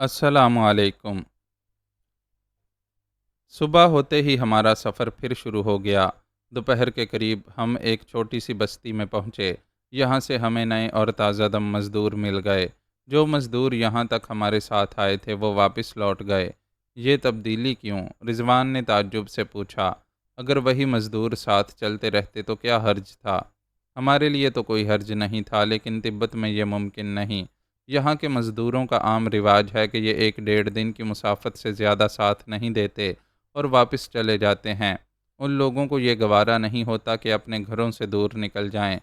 السلام علیکم۔ صبح ہوتے ہی ہمارا سفر پھر شروع ہو گیا۔ دوپہر کے قریب ہم ایک چھوٹی سی بستی میں پہنچے۔ یہاں سے ہمیں نئے اور تازہ دم مزدور مل گئے۔ جو مزدور یہاں تک ہمارے ساتھ آئے تھے وہ واپس لوٹ گئے۔ یہ تبدیلی کیوں؟ رضوان نے تعجب سے پوچھا۔ اگر وہی مزدور ساتھ چلتے رہتے تو کیا حرج تھا؟ ہمارے لیے تو کوئی حرج نہیں تھا، لیکن تبت میں یہ ممکن نہیں۔ یہاں کے مزدوروں کا عام رواج ہے کہ یہ 1 ڈیڑھ دن کی مسافت سے زیادہ ساتھ نہیں دیتے اور واپس چلے جاتے ہیں۔ ان لوگوں کو یہ گوارا نہیں ہوتا کہ اپنے گھروں سے دور نکل جائیں۔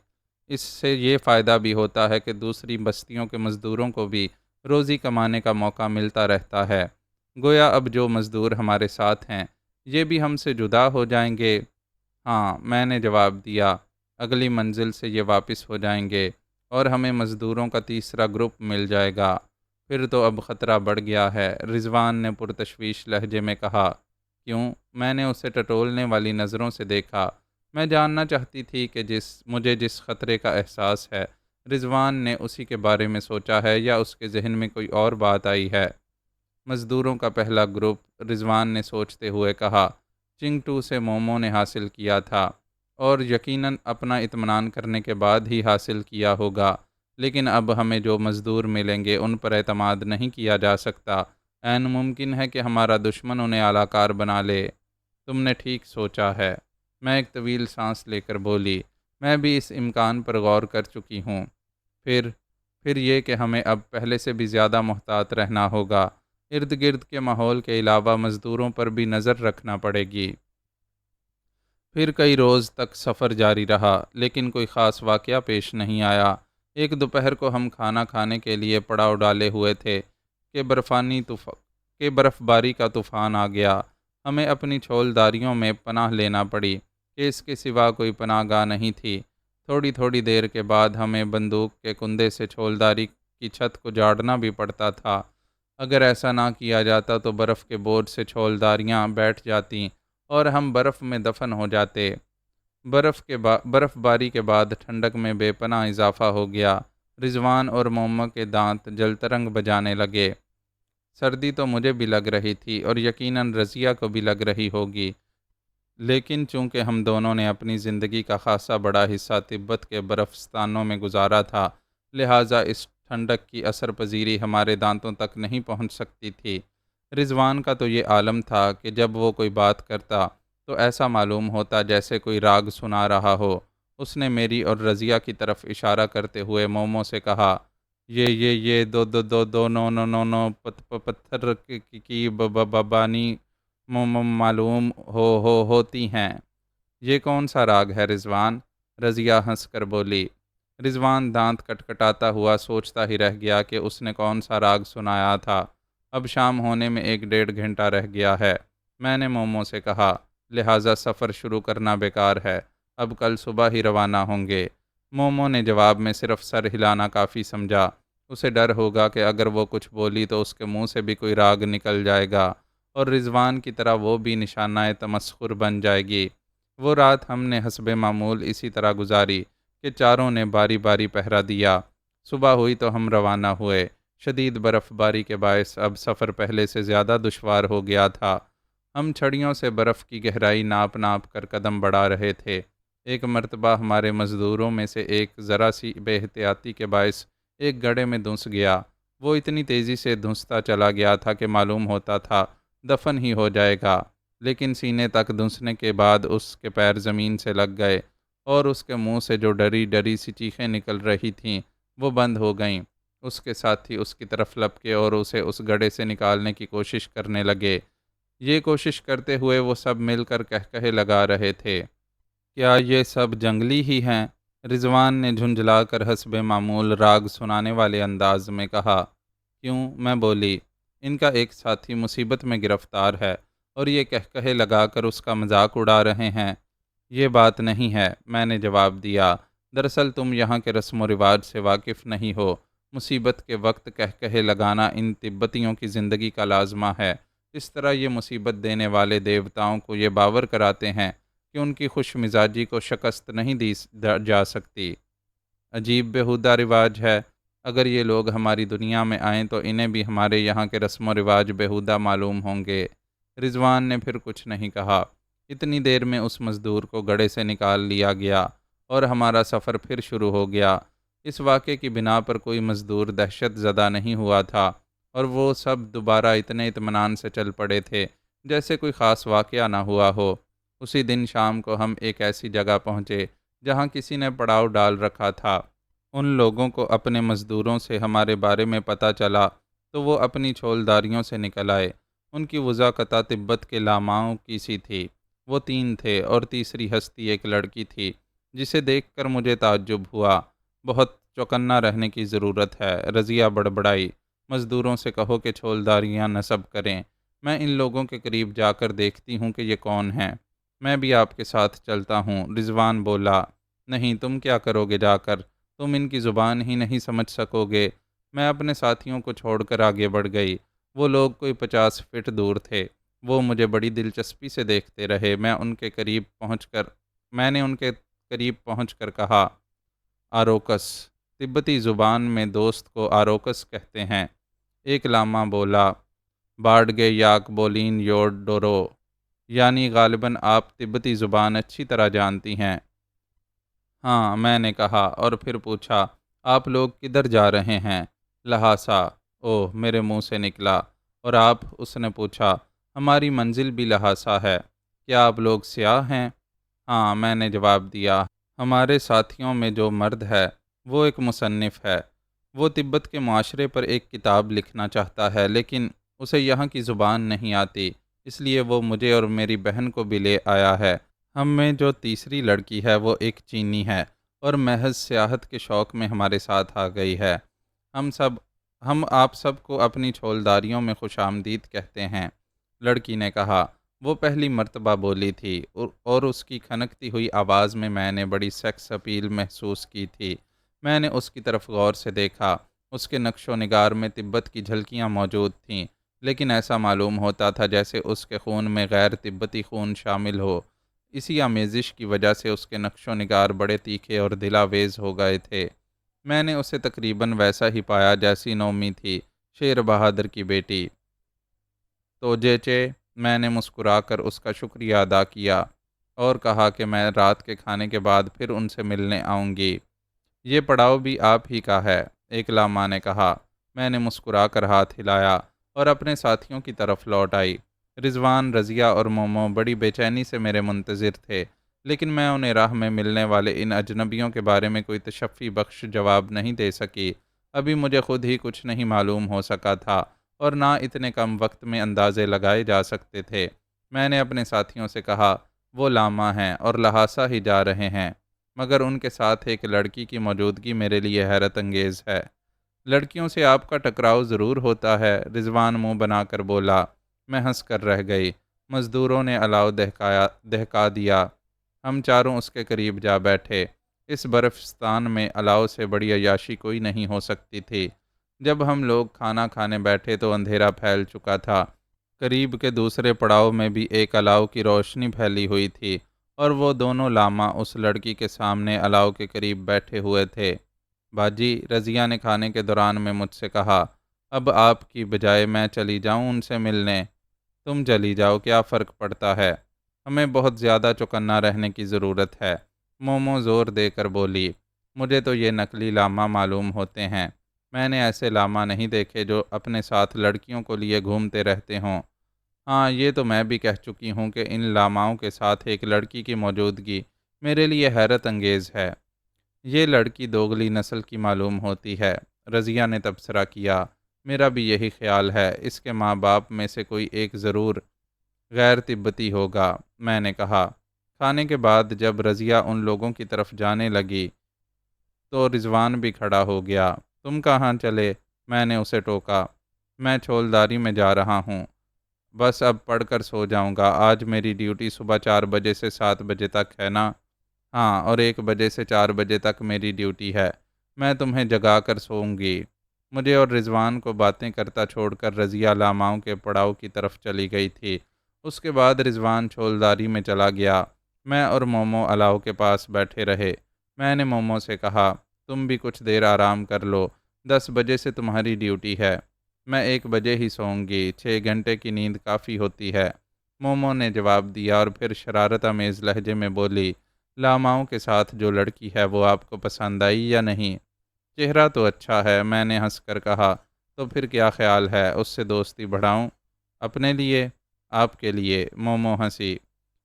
اس سے یہ فائدہ بھی ہوتا ہے کہ دوسری بستیوں کے مزدوروں کو بھی روزی کمانے کا موقع ملتا رہتا ہے۔ گویا اب جو مزدور ہمارے ساتھ ہیں یہ بھی ہم سے جدا ہو جائیں گے۔ ہاں، میں نے جواب دیا، اگلی منزل سے یہ واپس ہو جائیں گے اور ہمیں مزدوروں کا تیسرا گروپ مل جائے گا۔ پھر تو اب خطرہ بڑھ گیا ہے، رضوان نے پرتشویش لہجے میں کہا۔ کیوں؟ میں نے اسے ٹٹولنے والی نظروں سے دیکھا۔ میں جاننا چاہتی تھی کہ مجھے جس خطرے کا احساس ہے، رضوان نے اسی کے بارے میں سوچا ہے یا اس کے ذہن میں کوئی اور بات آئی ہے۔ مزدوروں کا پہلا گروپ، رضوان نے سوچتے ہوئے کہا، چنگٹو سے مومو نے حاصل کیا تھا اور یقیناً اپنا اطمینان کرنے کے بعد ہی حاصل کیا ہوگا، لیکن اب ہمیں جو مزدور ملیں گے ان پر اعتماد نہیں کیا جا سکتا۔ عین ممکن ہے کہ ہمارا دشمن انہیں اعلی کار بنا لے۔ تم نے ٹھیک سوچا ہے، میں ایک طویل سانس لے کر بولی۔ میں بھی اس امکان پر غور کر چکی ہوں۔ پھر یہ کہ ہمیں اب پہلے سے بھی زیادہ محتاط رہنا ہوگا۔ ارد گرد کے ماحول کے علاوہ مزدوروں پر بھی نظر رکھنا پڑے گی۔ پھر کئی روز تک سفر جاری رہا، لیکن کوئی خاص واقعہ پیش نہیں آیا۔ ایک دوپہر کو ہم کھانا کھانے کے لیے پڑاؤ ڈالے ہوئے تھے کہ برف باری کا طوفان آ گیا۔ ہمیں اپنی چھولداریوں میں پناہ لینا پڑی کہ اس کے سوا کوئی پناہ گاہ نہیں تھی۔ تھوڑی دیر کے بعد ہمیں بندوق کے کندے سے چھولداری کی چھت کو جاڑنا بھی پڑتا تھا۔ اگر ایسا نہ کیا جاتا تو برف کے بوجھ سے چھولداریاں بیٹھ جاتیں اور ہم برف میں دفن ہو جاتے۔ برف باری کے بعد ٹھنڈک میں بے پناہ اضافہ ہو گیا۔ رضوان اور موما کے دانت جلترنگ بجانے لگے۔ سردی تو مجھے بھی لگ رہی تھی اور یقیناً رضیہ کو بھی لگ رہی ہوگی، لیکن چونکہ ہم دونوں نے اپنی زندگی کا خاصا بڑا حصہ تبت کے برفستانوں میں گزارا تھا، لہٰذا اس ٹھنڈک کی اثر پذیری ہمارے دانتوں تک نہیں پہنچ سکتی تھی۔ رضوان کا تو یہ عالم تھا کہ جب وہ کوئی بات کرتا تو ایسا معلوم ہوتا جیسے کوئی راگ سنا رہا ہو۔ اس نے میری اور رضیہ کی طرف اشارہ کرتے ہوئے مومو سے کہا، یہ دو دو دو دو نو نو نو نو پتھر کی بانی معلوم ہوتی ہیں۔ یہ کون سا راگ ہے رضوان؟ رضیہ ہنس کر بولی۔ رضوان دانت کٹکھٹاتا ہوا سوچتا ہی رہ گیا کہ اس نے کون سا راگ سنایا تھا۔ اب شام ہونے میں 1 ڈیڑھ گھنٹہ رہ گیا ہے، میں نے مومو سے کہا، لہٰذا سفر شروع کرنا بیکار ہے، اب کل صبح ہی روانہ ہوں گے۔ مومو نے جواب میں صرف سر ہلانا کافی سمجھا۔ اسے ڈر ہوگا کہ اگر وہ کچھ بولی تو اس کے منہ سے بھی کوئی راگ نکل جائے گا اور رضوان کی طرح وہ بھی نشانہ تمسخر بن جائے گی۔ وہ رات ہم نے حسب معمول اسی طرح گزاری کہ چاروں نے باری باری پہرا دیا۔ صبح ہوئی تو ہم روانہ ہوئے۔ شدید برف باری کے باعث اب سفر پہلے سے زیادہ دشوار ہو گیا تھا۔ ہم چھڑیوں سے برف کی گہرائی ناپ کر قدم بڑھا رہے تھے۔ ایک مرتبہ ہمارے مزدوروں میں سے ایک ذرا سی بے احتیاطی کے باعث ایک گڑھے میں دھنس گیا۔ وہ اتنی تیزی سے دھنستا چلا گیا تھا کہ معلوم ہوتا تھا دفن ہی ہو جائے گا، لیکن سینے تک دھنسنے کے بعد اس کے پیر زمین سے لگ گئے اور اس کے منہ سے جو ڈری سی چیخیں نکل رہی تھیں وہ بند ہو گئیں۔ اس کے ساتھی اس کی طرف لپکے اور اسے اس گڑھے سے نکالنے کی کوشش کرنے لگے۔ یہ کوشش کرتے ہوئے وہ سب مل کر کہے لگا رہے تھے، کیا یہ سب جنگلی ہی ہیں؟ رضوان نے جھنجھلا کر حسب معمول راگ سنانے والے انداز میں کہا۔ کیوں؟ میں بولی، ان کا ایک ساتھی مصیبت میں گرفتار ہے اور یہ کہے لگا کر اس کا مذاق اڑا رہے ہیں۔ یہ بات نہیں ہے، میں نے جواب دیا۔ دراصل تم یہاں کے رسم و رواج سے واقف نہیں ہو۔ مصیبت کے وقت کہے لگانا ان تبتیوں کی زندگی کا لازمہ ہے۔ اس طرح یہ مصیبت دینے والے دیوتاؤں کو یہ باور کراتے ہیں کہ ان کی خوش مزاجی کو شکست نہیں دی جا سکتی۔ عجیب بیہودہ رواج ہے۔ اگر یہ لوگ ہماری دنیا میں آئیں تو انہیں بھی ہمارے یہاں کے رسم و رواج بیہودہ معلوم ہوں گے۔ رضوان نے پھر کچھ نہیں کہا۔ اتنی دیر میں اس مزدور کو گڑھے سے نکال لیا گیا اور ہمارا سفر پھر شروع ہو گیا۔ اس واقعے کی بنا پر کوئی مزدور دہشت زدہ نہیں ہوا تھا اور وہ سب دوبارہ اتنے اطمینان سے چل پڑے تھے جیسے کوئی خاص واقعہ نہ ہوا ہو۔ اسی دن شام کو ہم ایک ایسی جگہ پہنچے جہاں کسی نے پڑاؤ ڈال رکھا تھا۔ ان لوگوں کو اپنے مزدوروں سے ہمارے بارے میں پتہ چلا تو وہ اپنی چھولداریوں سے نکل آئے۔ ان کی وضاقتہ تبت کے لاماؤں کی سی تھی۔ وہ 3 تھے اور تیسری ہستی ایک لڑکی تھی جسے دیکھ کر مجھے تعجب ہوا۔ بہت چوکنا رہنے کی ضرورت ہے، رضیہ بڑبڑائی۔ مزدوروں سے کہو کہ چھولداریاں نصب کریں، میں ان لوگوں کے قریب جا کر دیکھتی ہوں کہ یہ کون ہیں۔ میں بھی آپ کے ساتھ چلتا ہوں، رضوان بولا۔ نہیں، تم کیا کرو گے جا کر؟ تم ان کی زبان ہی نہیں سمجھ سکو گے۔ میں اپنے ساتھیوں کو چھوڑ کر آگے بڑھ گئی۔ وہ لوگ کوئی 50 فٹ دور تھے۔ وہ مجھے بڑی دلچسپی سے دیکھتے رہے۔ میں نے ان کے قریب پہنچ کر کہا، آروکس۔ تبتی زبان میں دوست کو آروکس کہتے ہیں۔ ایک لاما بولا، باڈگے یاک بولین یور ڈورو، یعنی غالباً آپ تبتی زبان اچھی طرح جانتی ہیں۔ ہاں، میں نے کہا، اور پھر پوچھا، آپ لوگ کدھر جا رہے ہیں؟ لہاسا۔ اوہ، میرے منہ سے نکلا۔ اور آپ؟ اس نے پوچھا۔ ہماری منزل بھی لہاسا ہے۔ کیا آپ لوگ سیاح ہیں؟ ہاں، میں نے جواب دیا۔ ہمارے ساتھیوں میں جو مرد ہے وہ ایک مصنف ہے۔ وہ تبت کے معاشرے پر ایک کتاب لکھنا چاہتا ہے لیکن اسے یہاں کی زبان نہیں آتی، اس لیے وہ مجھے اور میری بہن کو بھی لے آیا ہے۔ ہم میں جو تیسری لڑکی ہے وہ ایک چینی ہے اور محض سیاحت کے شوق میں ہمارے ساتھ آ گئی ہے۔ ہم آپ سب کو اپنی چھولداریوں میں خوش آمدید کہتے ہیں، لڑکی نے کہا۔ وہ پہلی مرتبہ بولی تھی اور اس کی کھنکتی ہوئی آواز میں نے بڑی سیکس اپیل محسوس کی تھی۔ میں نے اس کی طرف غور سے دیکھا۔ اس کے نقش و نگار میں تبت کی جھلکیاں موجود تھیں، لیکن ایسا معلوم ہوتا تھا جیسے اس کے خون میں غیر تبتی خون شامل ہو۔ اسی آمیزش کی وجہ سے اس کے نقش و نگار بڑے تیکھے اور دلاویز ہو گئے تھے۔ میں نے اسے تقریباً ویسا ہی پایا جیسی نومی تھی، شیر بہادر کی بیٹی۔ تو جیچے، میں نے مسکرا کر اس کا شکریہ ادا کیا اور کہا کہ میں رات کے کھانے کے بعد پھر ان سے ملنے آؤں گی۔ یہ پڑاؤ بھی آپ ہی کا ہے، ایک لاما نے کہا۔ میں نے مسکرا کر ہاتھ ہلایا اور اپنے ساتھیوں کی طرف لوٹ آئی۔ رضوان، رضیہ اور مومو بڑی بے چینی سے میرے منتظر تھے، لیکن میں انہیں راہ میں ملنے والے ان اجنبیوں کے بارے میں کوئی تشفی بخش جواب نہیں دے سکی۔ ابھی مجھے خود ہی کچھ نہیں معلوم ہو سکا تھا اور نہ اتنے کم وقت میں اندازے لگائے جا سکتے تھے۔ میں نے اپنے ساتھیوں سے کہا، وہ لاما ہیں اور لہاسا ہی جا رہے ہیں، مگر ان کے ساتھ ایک لڑکی کی موجودگی میرے لیے حیرت انگیز ہے۔ لڑکیوں سے آپ کا ٹکراؤ ضرور ہوتا ہے، رضوان منہ بنا کر بولا۔ میں ہنس کر رہ گئی۔ مزدوروں نے الاؤ دہکا دیا۔ ہم چاروں اس کے قریب جا بیٹھے۔ اس برفستان میں الاؤ سے بڑی عیاشی کوئی نہیں ہو سکتی تھی۔ جب ہم لوگ کھانا کھانے بیٹھے تو اندھیرا پھیل چکا تھا۔ قریب کے دوسرے پڑاؤ میں بھی ایک الاؤ کی روشنی پھیلی ہوئی تھی اور وہ دونوں لاما اس لڑکی کے سامنے الاؤ کے قریب بیٹھے ہوئے تھے۔ باجی، رضیہ نے کھانے کے دوران میں مجھ سے کہا، اب آپ کی بجائے میں چلی جاؤں ان سے ملنے؟ تم چلی جاؤ، کیا فرق پڑتا ہے؟ ہمیں بہت زیادہ چوکنا رہنے کی ضرورت ہے، مومو زور دے کر بولی۔ مجھے تو یہ نقلی لاما معلوم ہوتے ہیں۔ میں نے ایسے لاما نہیں دیکھے جو اپنے ساتھ لڑکیوں کو لیے گھومتے رہتے ہوں۔ ہاں، یہ تو میں بھی کہہ چکی ہوں کہ ان لاماؤں کے ساتھ ایک لڑکی کی موجودگی میرے لیے حیرت انگیز ہے۔ یہ لڑکی دوگلی نسل کی معلوم ہوتی ہے، رضیہ نے تبصرہ کیا۔ میرا بھی یہی خیال ہے، اس کے ماں باپ میں سے کوئی ایک ضرور غیر تبتی ہوگا، میں نے کہا۔ کھانے کے بعد جب رضیہ ان لوگوں کی طرف جانے لگی تو رضوان بھی کھڑا ہو گیا۔ تم کہاں چلے؟ میں نے اسے ٹوکا۔ میں چھولداری میں جا رہا ہوں، بس اب پڑھ کر سو جاؤں گا۔ آج میری ڈیوٹی صبح 4 بجے سے 7 بجے تک ہے نا؟ ہاں، اور 1 بجے سے 4 بجے تک میری ڈیوٹی ہے۔ میں تمہیں جگا کر سوؤں گی۔ مجھے اور رضوان کو باتیں کرتا چھوڑ کر رضیہ لاماؤں کے پڑاؤ کی طرف چلی گئی تھی۔ اس کے بعد رضوان چھولداری میں چلا گیا۔ میں اور مومو الاؤ کے پاس بیٹھے رہے۔ میں نے مومو سے کہا، تم بھی کچھ دیر آرام کر لو، 10 بجے سے تمہاری ڈیوٹی ہے۔ میں 1 بجے ہی سوؤں گی، 6 گھنٹے کی نیند کافی ہوتی ہے، مومو نے جواب دیا اور پھر شرارت آمیز لہجے میں بولی، لاماؤں کے ساتھ جو لڑکی ہے وہ آپ کو پسند آئی یا نہیں؟ چہرہ تو اچھا ہے، میں نے ہنس کر کہا۔ تو پھر کیا خیال ہے، اس سے دوستی بڑھاؤں؟ اپنے لیے؟ آپ کے لیے، مومو ہنسی۔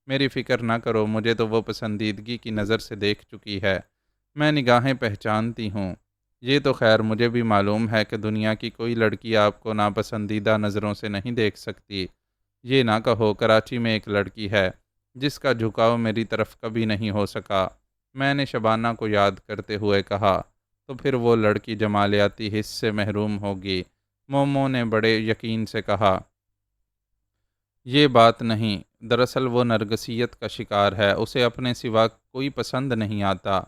میری فکر نہ کرو، مجھے تو وہ پسندیدگی کی نظر سے دیکھ چکی ہے، میں نگاہیں پہچانتی ہوں۔ یہ تو خیر مجھے بھی معلوم ہے کہ دنیا کی کوئی لڑکی آپ کو ناپسندیدہ نظروں سے نہیں دیکھ سکتی۔ یہ نہ کہو کراچی میں ایک لڑکی ہے جس کا جھکاؤ میری طرف کبھی نہیں ہو سکا، میں نے شبانہ کو یاد کرتے ہوئے کہا۔ تو پھر وہ لڑکی جمالیاتی حس سے محروم ہوگی، مومو نے بڑے یقین سے کہا۔ یہ بات نہیں، دراصل وہ نرگسیت کا شکار ہے، اسے اپنے سوا کوئی پسند نہیں آتا۔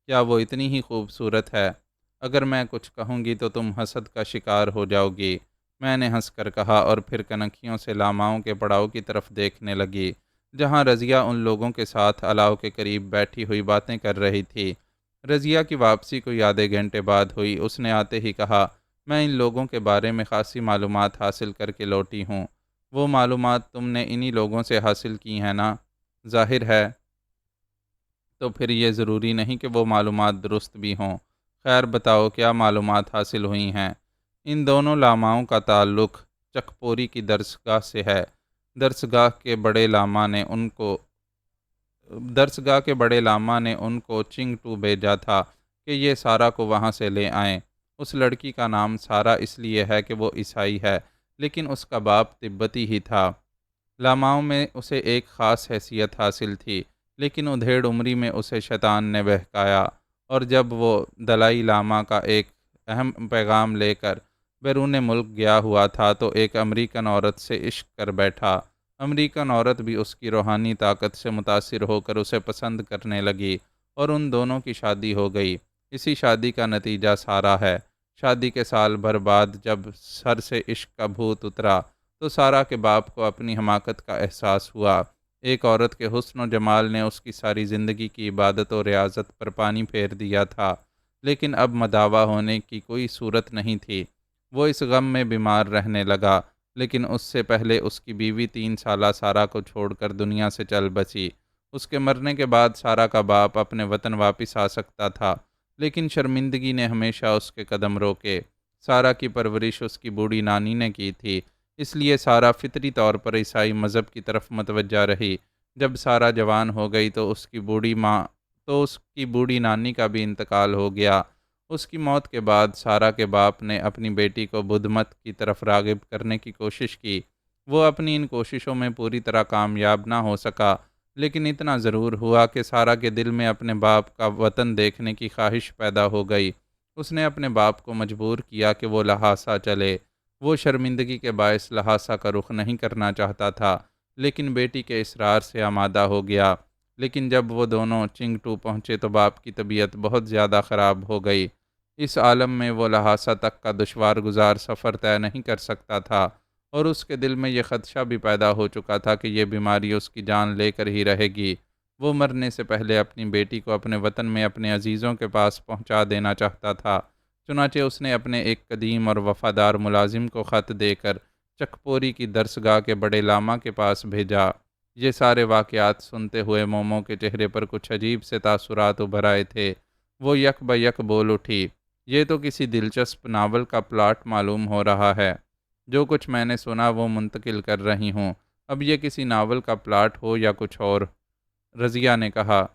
کیا وہ اتنی ہی خوبصورت ہے؟ اگر میں کچھ کہوں گی تو تم حسد کا شکار ہو جاؤ گی، میں نے ہنس کر کہا اور پھر کنکھیوں سے لاماؤں کے پڑاؤ کی طرف دیکھنے لگی جہاں رضیہ ان لوگوں کے ساتھ الاؤ کے قریب بیٹھی ہوئی باتیں کر رہی تھی۔ رضیہ کی واپسی کوئی آدھے گھنٹے بعد ہوئی، اس نے آتے ہی کہا، میں ان لوگوں کے بارے میں خاصی معلومات حاصل کر کے لوٹی ہوں۔ وہ معلومات تم نے انہی لوگوں سے حاصل کی ہیں نا؟ ظاہر ہے، تو پھر یہ ضروری نہیں کہ وہ معلومات درست بھی ہوں۔ خیر بتاؤ کیا معلومات حاصل ہوئی ہیں؟ ان دونوں لاماؤں کا تعلق چکپوری کی درسگاہ سے ہے۔ درسگاہ کے بڑے لاما نے ان کو درسگاہ کے بڑے لاما نے ان کو چنگٹو بھیجا تھا کہ یہ سارا کو وہاں سے لے آئیں۔ اس لڑکی کا نام سارا اس لیے ہے کہ وہ عیسائی ہے، لیکن اس کا باپ تبتی ہی تھا۔ لاماؤں میں اسے ایک خاص حیثیت حاصل تھی، لیکن ادھیڑ عمری میں اسے شیطان نے بہکایا، اور جب وہ دلائی لاما کا ایک اہم پیغام لے کر بیرون ملک گیا ہوا تھا تو ایک امریکن عورت سے عشق کر بیٹھا۔ امریکن عورت بھی اس کی روحانی طاقت سے متاثر ہو کر اسے پسند کرنے لگی اور ان دونوں کی شادی ہو گئی۔ اسی شادی کا نتیجہ سارا ہے۔ شادی کے سال بھر بعد جب سر سے عشق کا بھوت اترا تو سارا کے باپ کو اپنی حماقت کا احساس ہوا۔ ایک عورت کے حسن و جمال نے اس کی ساری زندگی کی عبادت و ریاضت پر پانی پھیر دیا تھا، لیکن اب مداوا ہونے کی کوئی صورت نہیں تھی۔ وہ اس غم میں بیمار رہنے لگا، لیکن اس سے پہلے اس کی بیوی 3 سالہ سارا کو چھوڑ کر دنیا سے چل بسی۔ اس کے مرنے کے بعد سارا کا باپ اپنے وطن واپس آ سکتا تھا، لیکن شرمندگی نے ہمیشہ اس کے قدم روکے۔ سارا کی پرورش اس کی بوڑھی نانی نے کی تھی، اس لیے سارا فطری طور پر عیسائی مذہب کی طرف متوجہ رہی۔ جب سارا جوان ہو گئی تو اس کی بوڑھی نانی کا بھی انتقال ہو گیا۔ اس کی موت کے بعد سارا کے باپ نے اپنی بیٹی کو بدھ مت کی طرف راغب کرنے کی کوشش کی۔ وہ اپنی ان کوششوں میں پوری طرح کامیاب نہ ہو سکا، لیکن اتنا ضرور ہوا کہ سارا کے دل میں اپنے باپ کا وطن دیکھنے کی خواہش پیدا ہو گئی۔ اس نے اپنے باپ کو مجبور کیا کہ وہ لہاسا چلے۔ وہ شرمندگی کے باعث لہاسا کا رخ نہیں کرنا چاہتا تھا، لیکن بیٹی کے اصرار سے آمادہ ہو گیا۔ لیکن جب وہ دونوں چنگٹو پہنچے تو باپ کی طبیعت بہت زیادہ خراب ہو گئی۔ اس عالم میں وہ لہاسا تک کا دشوار گزار سفر طے نہیں کر سکتا تھا، اور اس کے دل میں یہ خدشہ بھی پیدا ہو چکا تھا کہ یہ بیماری اس کی جان لے کر ہی رہے گی۔ وہ مرنے سے پہلے اپنی بیٹی کو اپنے وطن میں اپنے عزیزوں کے پاس پہنچا دینا چاہتا تھا۔ چنانچہ اس نے اپنے ایک قدیم اور وفادار ملازم کو خط دے کر چکپوری کی درسگاہ کے بڑے لاما کے پاس بھیجا۔ یہ سارے واقعات سنتے ہوئے مومو کے چہرے پر کچھ عجیب سے تاثرات ابھر آئے تھے۔ وہ یک بہ یک بول اٹھی، یہ تو کسی دلچسپ ناول کا پلاٹ معلوم ہو رہا ہے۔ جو کچھ میں نے سنا وہ منتقل کر رہی ہوں، اب یہ کسی ناول کا پلاٹ ہو یا کچھ اور۔ رضیہ نے کہا۔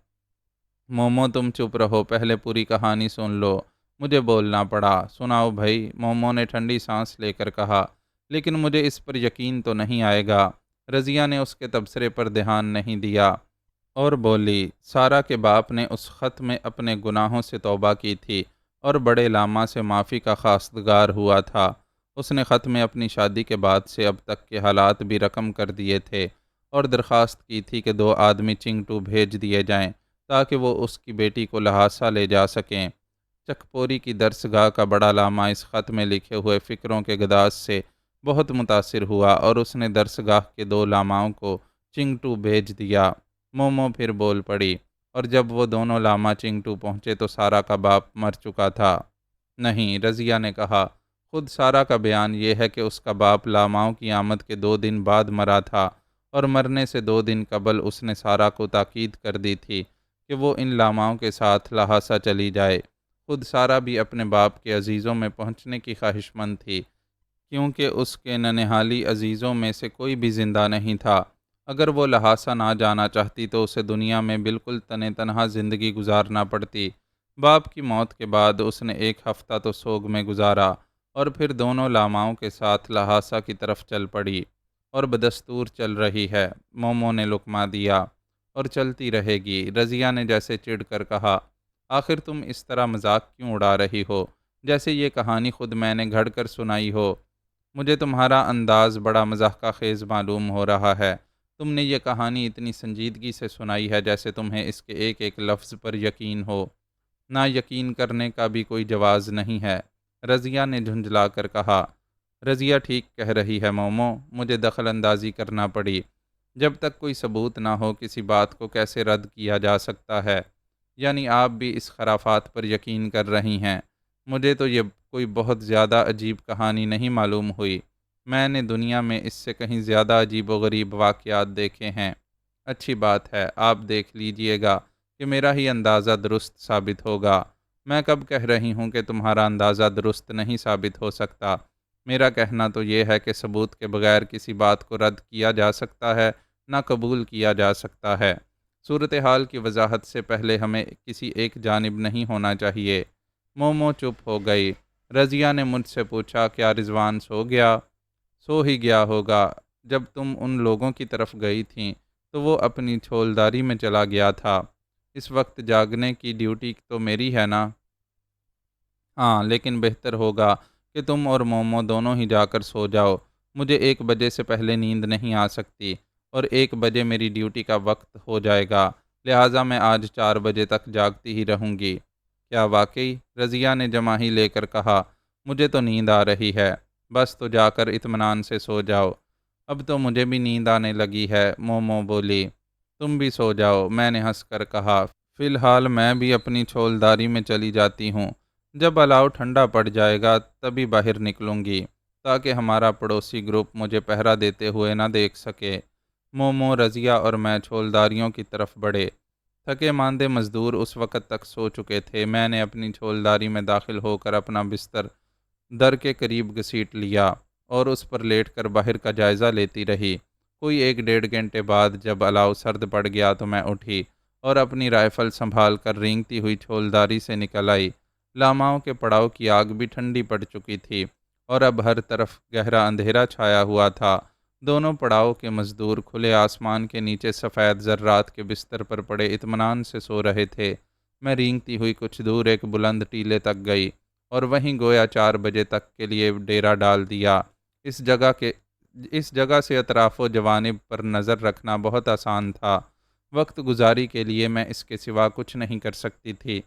مومو تم چپ رہو، پہلے پوری کہانی سن لو۔ مجھے بولنا پڑا۔ سناؤ بھائی، مومو نے ٹھنڈی سانس لے کر کہا، لیکن مجھے اس پر یقین تو نہیں آئے گا۔ رضیہ نے اس کے تبصرے پر دھیان نہیں دیا اور بولی، سارا کے باپ نے اس خط میں اپنے گناہوں سے توبہ کی تھی اور بڑے لاما سے معافی کا خواستگار ہوا تھا۔ اس نے خط میں اپنی شادی کے بعد سے اب تک کے حالات بھی رقم کر دیے تھے اور درخواست کی تھی کہ 2 آدمی چنگٹو بھیج دیے جائیں تاکہ وہ اس کی بیٹی کو لہاسا لے جا سکیں۔ چکپوری کی درسگاہ کا بڑا لاما اس خط میں لکھے ہوئے فکروں کے گداز سے بہت متاثر ہوا اور اس نے درسگاہ کے 2 لاماؤں کو چنگٹو بھیج دیا۔ مومو پھر بول پڑی، اور جب وہ دونوں لاما چنگٹو پہنچے تو سارا کا باپ مر چکا تھا۔ نہیں، رضیہ نے کہا، خود سارہ کا بیان یہ ہے کہ اس کا باپ لاماؤں کی آمد کے 2 دن بعد مرا تھا، اور مرنے سے 2 دن قبل اس نے سارہ کو تاکید کر دی تھی کہ وہ ان لاماؤں کے ساتھ لہٰذا چلی جائے۔ خود سارہ بھی اپنے باپ کے عزیزوں میں پہنچنے کی خواہش مند تھی، کیونکہ اس کے ننہالی عزیزوں میں سے کوئی بھی زندہ نہیں تھا۔ اگر وہ لہٰذا نہ جانا چاہتی تو اسے دنیا میں بالکل تنہا زندگی گزارنا پڑتی۔ باپ کی موت کے بعد اس نے 1 ہفتہ تو سوگ میں گزارا، اور پھر دونوں لاماؤں کے ساتھ لہٰذا کی طرف چل پڑی، اور بدستور چل رہی ہے۔ مومو نے لقمہ دیا، اور چلتی رہے گی۔ رضیہ نے جیسے چڑ کر کہا، آخر تم اس طرح مذاق کیوں اڑا رہی ہو، جیسے یہ کہانی خود میں نے گھڑ کر سنائی ہو؟ مجھے تمہارا انداز بڑا مضحکہ خیز معلوم ہو رہا ہے۔ تم نے یہ کہانی اتنی سنجیدگی سے سنائی ہے جیسے تمہیں اس کے ایک ایک لفظ پر یقین ہو۔ نہ یقین کرنے کا بھی کوئی جواز نہیں ہے، رضیہ نے جھنجھلا کر کہا۔ رضیہ ٹھیک کہہ رہی ہے مومو، مجھے دخل اندازی کرنا پڑی۔ جب تک کوئی ثبوت نہ ہو کسی بات کو کیسے رد کیا جا سکتا ہے؟ یعنی آپ بھی اس خرافات پر یقین کر رہی ہیں؟ مجھے تو یہ کوئی بہت زیادہ عجیب کہانی نہیں معلوم ہوئی۔ میں نے دنیا میں اس سے کہیں زیادہ عجیب و غریب واقعات دیکھے ہیں۔ اچھی بات ہے، آپ دیکھ لیجئے گا کہ میرا ہی اندازہ درست ثابت ہوگا۔ میں کب کہہ رہی ہوں کہ تمہارا اندازہ درست نہیں ثابت ہو سکتا؟ میرا کہنا تو یہ ہے کہ ثبوت کے بغیر کسی بات کو رد کیا جا سکتا ہے، نہ قبول کیا جا سکتا ہے۔ صورتحال کی وضاحت سے پہلے ہمیں کسی ایک جانب نہیں ہونا چاہیے۔ مومو چپ ہو گئی۔ رضیہ نے مجھ سے پوچھا، کیا رضوان سو گیا؟ سو ہی گیا ہوگا۔ جب تم ان لوگوں کی طرف گئی تھیں تو وہ اپنی چھولداری میں چلا گیا تھا۔ اس وقت جاگنے کی ڈیوٹی تو میری ہے نا؟ ہاں، لیکن بہتر ہوگا کہ تم اور مومو دونوں ہی جا کر سو جاؤ۔ مجھے 1 بجے سے پہلے نیند نہیں آ سکتی، اور 1 بجے میری ڈیوٹی کا وقت ہو جائے گا، لہٰذا میں آج 4 بجے تک جاگتی ہی رہوں گی۔ کیا واقعی؟ رضیہ نے جماہی لے کر کہا، مجھے تو نیند آ رہی ہے، بس تو جا کر اطمینان سے سو جاؤ۔ اب تو مجھے بھی نیند آنے لگی ہے، مومو بولی۔ تم بھی سو جاؤ، میں نے ہنس کر کہا، فی الحال میں بھی اپنی چھولداری میں چلی جاتی ہوں۔ جب الاؤ ٹھنڈا پڑ جائے گا تبھی باہر نکلوں گی، تاکہ ہمارا پڑوسی گروپ مجھے پہرا دیتے ہوئے نہ دیکھ سکے۔ مومو، رضیہ اور میں چھولداریوں کی طرف بڑھے۔ تھکے ماندے مزدور اس وقت تک سو چکے تھے۔ میں نے اپنی چھولداری میں داخل ہو کر اپنا بستر در کے قریب گھسیٹ لیا، اور اس پر لیٹ کر باہر کا جائزہ لیتی رہی۔ کوئی 1 ڈیڑھ گھنٹے بعد جب الاؤ سرد پڑ گیا تو میں اٹھی، اور اپنی رائفل سنبھال کر رینگتی ہوئی چھولداری سے نکل آئی۔ لاماؤں کے پڑاؤ کی آگ بھی ٹھنڈی پڑ چکی تھی، اور اب ہر طرف گہرا اندھیرا چھایا ہوا تھا۔ دونوں پڑاؤ کے مزدور کھلے آسمان کے نیچے سفید ذرات کے بستر پر پڑے اطمینان سے سو رہے تھے۔ میں رینگتی ہوئی کچھ دور ایک بلند ٹیلے تک گئی، اور وہیں گویا 4 بجے تک کے لیے ڈیرا ڈال دیا۔ اس جگہ سے اطراف و جوانب پر نظر رکھنا بہت آسان تھا۔ وقت گزاری کے لیے میں اس کے سوا کچھ نہیں کر سکتی تھی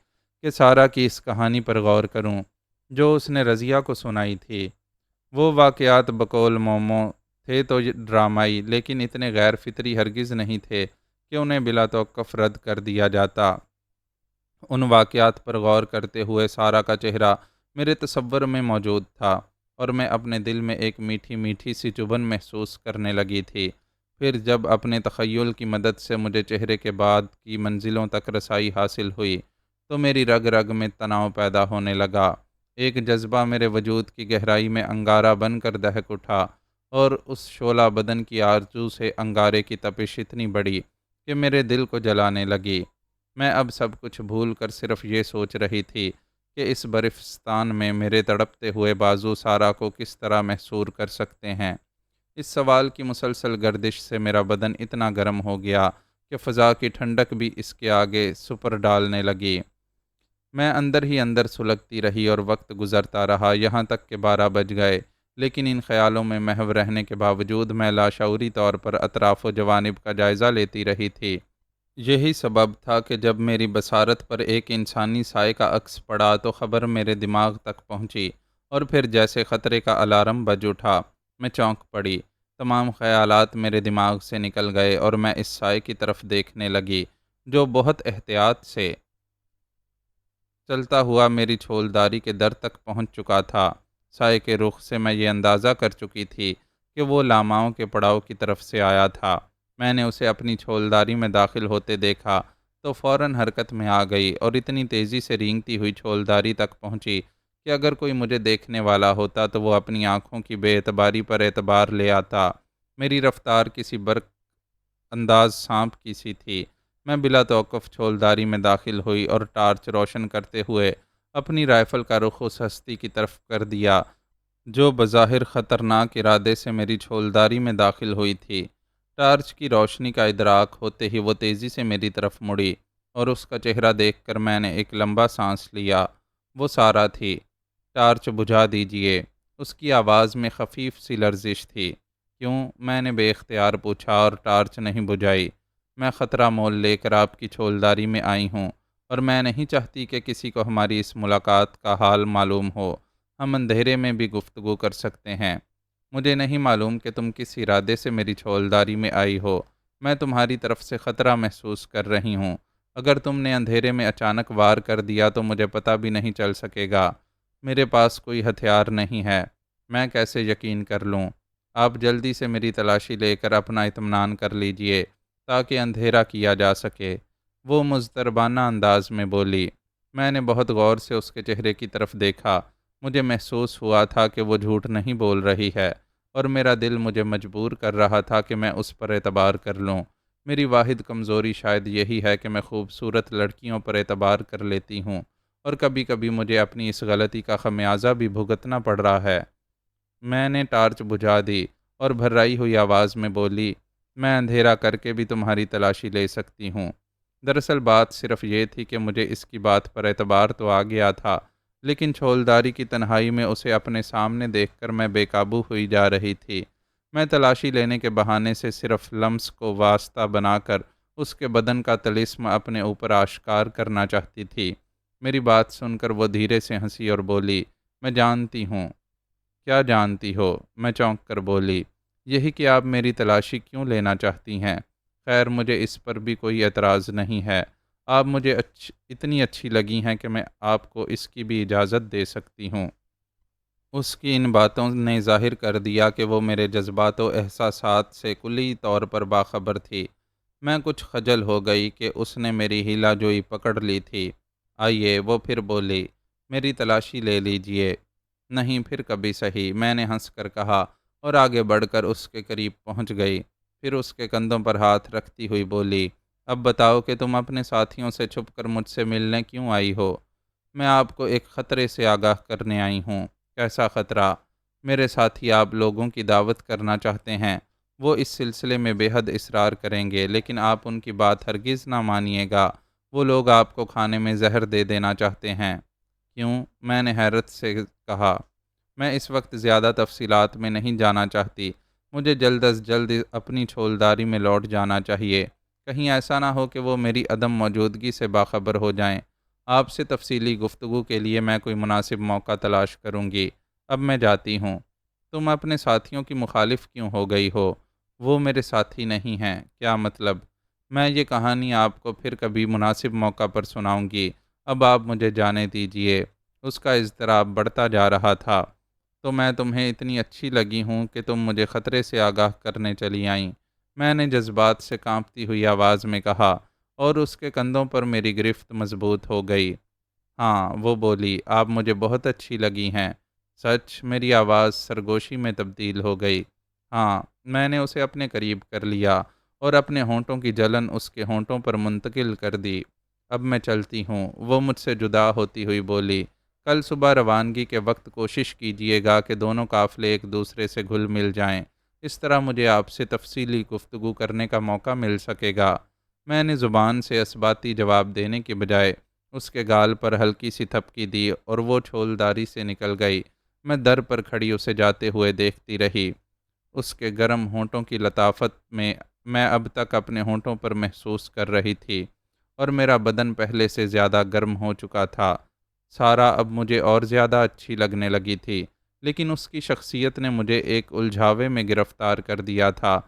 کہ سارہ کی اس کہانی پر غور کروں جو اس نے رضیہ کو سنائی تھی۔ وہ واقعات بقول مومو تھے تو ڈرامائی، لیکن اتنے غیر فطری ہرگز نہیں تھے کہ انہیں بلا توقف رد کر دیا جاتا۔ ان واقعات پر غور کرتے ہوئے سارہ کا چہرہ میرے تصور میں موجود تھا، اور میں اپنے دل میں ایک میٹھی میٹھی سی چبھن محسوس کرنے لگی تھی۔ پھر جب اپنے تخیل کی مدد سے مجھے چہرے کے بعد کی منزلوں تک رسائی حاصل ہوئی تو میری رگ رگ میں تناؤ پیدا ہونے لگا۔ ایک جذبہ میرے وجود کی گہرائی میں انگارہ بن کر دہک اٹھا، اور اس شعلہ بدن کی آرزو سے انگارے کی تپش اتنی بڑھی کہ میرے دل کو جلانے لگی۔ میں اب سب کچھ بھول کر صرف یہ سوچ رہی تھی کہ اس برفستان میں میرے تڑپتے ہوئے بازو سارہ کو کس طرح محصور کر سکتے ہیں۔ اس سوال کی مسلسل گردش سے میرا بدن اتنا گرم ہو گیا کہ فضا کی ٹھنڈک بھی اس کے آگے سپر ڈالنے لگی۔ میں اندر ہی اندر سلگتی رہی اور وقت گزرتا رہا، یہاں تک کہ 12 بج گئے، لیکن ان خیالوں میں محو رہنے کے باوجود میں لاشعوری طور پر اطراف و جوانب کا جائزہ لیتی رہی تھی۔ یہی سبب تھا کہ جب میری بصارت پر ایک انسانی سائے کا عکس پڑا تو خبر میرے دماغ تک پہنچی، اور پھر جیسے خطرے کا الارم بج اٹھا۔ میں چونک پڑی، تمام خیالات میرے دماغ سے نکل گئے، اور میں اس سائے کی طرف دیکھنے لگی جو بہت احتیاط سے چلتا ہوا میری چھولداری کے در تک پہنچ چکا تھا۔ سائے کے رخ سے میں یہ اندازہ کر چکی تھی کہ وہ لاماؤں کے پڑاؤ کی طرف سے آیا تھا۔ میں نے اسے اپنی چھولداری میں داخل ہوتے دیکھا تو فوراً حرکت میں آ گئی اور اتنی تیزی سے رینگتی ہوئی چھولداری تک پہنچی کہ اگر کوئی مجھے دیکھنے والا ہوتا تو وہ اپنی آنکھوں کی بے اعتباری پر اعتبار لے آتا۔ میری رفتار کسی برق انداز سانپ کی سی تھی۔ میں بلا توقف چھولداری میں داخل ہوئی اور ٹارچ روشن کرتے ہوئے اپنی رائفل کا رخ اس ہستی کی طرف کر دیا جو بظاہر خطرناک ارادے سے میری چھولداری میں داخل ہوئی تھی۔ ٹارچ کی روشنی کا ادراک ہوتے ہی وہ تیزی سے میری طرف مڑی اور اس کا چہرہ دیکھ کر میں نے ایک لمبا سانس لیا۔ وہ سارا تھی۔ ٹارچ بجھا دیجیے۔ اس کی آواز میں خفیف سی لرزش تھی۔ کیوں؟ میں نے بے اختیار پوچھا اور ٹارچ نہیں بجھائی۔ میں خطرہ مول لے کر آپ کی چھولداری میں آئی ہوں اور میں نہیں چاہتی کہ کسی کو ہماری اس ملاقات کا حال معلوم ہو۔ ہم اندھیرے میں بھی گفتگو کر سکتے ہیں۔ مجھے نہیں معلوم کہ تم کس ارادے سے میری چھولداری میں آئی ہو۔ میں تمہاری طرف سے خطرہ محسوس کر رہی ہوں۔ اگر تم نے اندھیرے میں اچانک وار کر دیا تو مجھے پتہ بھی نہیں چل سکے گا۔ میرے پاس کوئی ہتھیار نہیں ہے۔ میں کیسے یقین کر لوں؟ آپ جلدی سے میری تلاشی لے کر اپنا اطمینان کر لیجئے تاکہ اندھیرا کیا جا سکے۔ وہ مضطربانہ انداز میں بولی۔ میں نے بہت غور سے اس کے چہرے کی طرف دیکھا۔ مجھے محسوس ہوا تھا کہ وہ جھوٹ نہیں بول رہی ہے اور میرا دل مجھے مجبور کر رہا تھا کہ میں اس پر اعتبار کر لوں۔ میری واحد کمزوری شاید یہی ہے کہ میں خوبصورت لڑکیوں پر اعتبار کر لیتی ہوں اور کبھی کبھی مجھے اپنی اس غلطی کا خمیازہ بھی بھگتنا پڑ رہا ہے۔ میں نے ٹارچ بجھا دی اور بھرائی ہوئی آواز میں بولی، میں اندھیرا کر کے بھی تمہاری تلاشی لے سکتی ہوں۔ دراصل بات صرف یہ تھی کہ مجھے اس کی بات پر اعتبار تو آ گیا تھا، لیکن چھولداری کی تنہائی میں اسے اپنے سامنے دیکھ کر میں بے قابو ہوئی جا رہی تھی۔ میں تلاشی لینے کے بہانے سے صرف لمس کو واسطہ بنا کر اس کے بدن کا طلسم اپنے اوپر آشکار کرنا چاہتی تھی۔ میری بات سن کر وہ دھیرے سے ہنسی اور بولی، میں جانتی ہوں۔ کیا جانتی ہو؟ میں چونک کر بولی، یہی کہ آپ میری تلاشی کیوں لینا چاہتی ہیں۔ خیر مجھے اس پر بھی کوئی اعتراض نہیں ہے۔ آپ مجھے اتنی اچھی لگی ہیں کہ میں آپ کو اس کی بھی اجازت دے سکتی ہوں۔ اس کی ان باتوں نے ظاہر کر دیا کہ وہ میرے جذبات و احساسات سے کلی طور پر باخبر تھی۔ میں کچھ خجل ہو گئی کہ اس نے میری ہیلا جوئی پکڑ لی تھی۔ آئیے، وہ پھر بولی، میری تلاشی لے لیجئے۔ نہیں، پھر کبھی صحیح، میں نے ہنس کر کہا اور آگے بڑھ کر اس کے قریب پہنچ گئی۔ پھر اس کے کندھوں پر ہاتھ رکھتی ہوئی بولی، اب بتاؤ کہ تم اپنے ساتھیوں سے چھپ کر مجھ سے ملنے کیوں آئی ہو؟ میں آپ کو ایک خطرے سے آگاہ کرنے آئی ہوں۔ کیسا خطرہ؟ میرے ساتھی آپ لوگوں کی دعوت کرنا چاہتے ہیں۔ وہ اس سلسلے میں بے حد اصرار کریں گے، لیکن آپ ان کی بات ہرگز نہ مانیے گا۔ وہ لوگ آپ کو کھانے میں زہر دے دینا چاہتے ہیں۔ کیوں؟ میں نے حیرت سے کہا۔ میں اس وقت زیادہ تفصیلات میں نہیں جانا چاہتی۔ مجھے جلد از جلد اپنی چھولداری میں لوٹ جانا چاہیے۔ کہیں ایسا نہ ہو کہ وہ میری عدم موجودگی سے باخبر ہو جائیں۔ آپ سے تفصیلی گفتگو کے لیے میں کوئی مناسب موقع تلاش کروں گی۔ اب میں جاتی ہوں۔ تم اپنے ساتھیوں کی مخالف کیوں ہو گئی ہو؟ وہ میرے ساتھی نہیں ہیں۔ کیا مطلب؟ میں یہ کہانی آپ کو پھر کبھی مناسب موقع پر سناؤں گی۔ اب آپ مجھے جانے دیجیے۔ اس کا اضطراب بڑھتا جا رہا تھا۔ تو میں تمہیں اتنی اچھی لگی ہوں کہ تم مجھے خطرے سے آگاہ کرنے چلی آئیں؟ میں نے جذبات سے کانپتی ہوئی آواز میں کہا اور اس کے کندھوں پر میری گرفت مضبوط ہو گئی۔ ہاں، وہ بولی، آپ مجھے بہت اچھی لگی ہیں۔ سچ؟ میری آواز سرگوشی میں تبدیل ہو گئی۔ ہاں، میں نے اسے اپنے قریب کر لیا اور اپنے ہونٹوں کی جلن اس کے ہونٹوں پر منتقل کر دی۔ اب میں چلتی ہوں، وہ مجھ سے جدا ہوتی ہوئی بولی۔ کل صبح روانگی کے وقت کوشش کیجیے گا کہ دونوں قافلے ایک دوسرے سے گھل مل جائیں۔ اس طرح مجھے آپ سے تفصیلی گفتگو کرنے کا موقع مل سکے گا۔ میں نے زبان سے اثباتی جواب دینے کے بجائے اس کے گال پر ہلکی سی تھپکی دی اور وہ چھولداری سے نکل گئی۔ میں در پر کھڑی اسے جاتے ہوئے دیکھتی رہی۔ اس کے گرم ہونٹوں کی لطافت میں اب تک اپنے ہونٹوں پر محسوس کر رہی تھی اور میرا بدن پہلے سے زیادہ گرم ہو چکا تھا۔ سارا اب مجھے اور زیادہ اچھی لگنے لگی تھی، لیکن اس کی شخصیت نے مجھے ایک الجھاوے میں گرفتار کر دیا تھا۔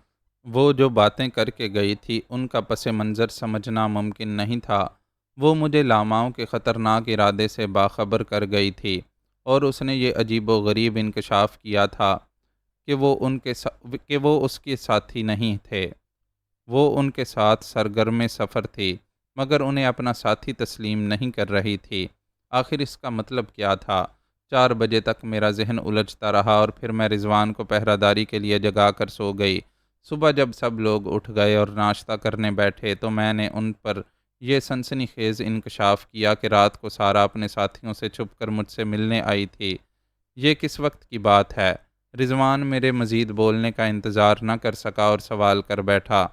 وہ جو باتیں کر کے گئی تھی ان کا پس منظر سمجھنا ممکن نہیں تھا۔ وہ مجھے لاماؤں کے خطرناک ارادے سے باخبر کر گئی تھی، اور اس نے یہ عجیب و غریب انکشاف کیا تھا کہ وہ اس کے ساتھی نہیں تھے۔ وہ ان کے ساتھ سرگرم سفر تھی، مگر انہیں اپنا ساتھی تسلیم نہیں کر رہی تھی۔ آخر اس کا مطلب کیا تھا؟ 4 بجے تک میرا ذہن الجھتا رہا، اور پھر میں رضوان کو پہرہ داری کے لیے جگا کر سو گئی۔ صبح جب سب لوگ اٹھ گئے اور ناشتہ کرنے بیٹھے تو میں نے ان پر یہ سنسنی خیز انکشاف کیا کہ رات کو سارا اپنے ساتھیوں سے چھپ کر مجھ سے ملنے آئی تھی۔ یہ کس وقت کی بات ہے؟ رضوان میرے مزید بولنے کا انتظار نہ کر سکا اور سوال کر بیٹھا۔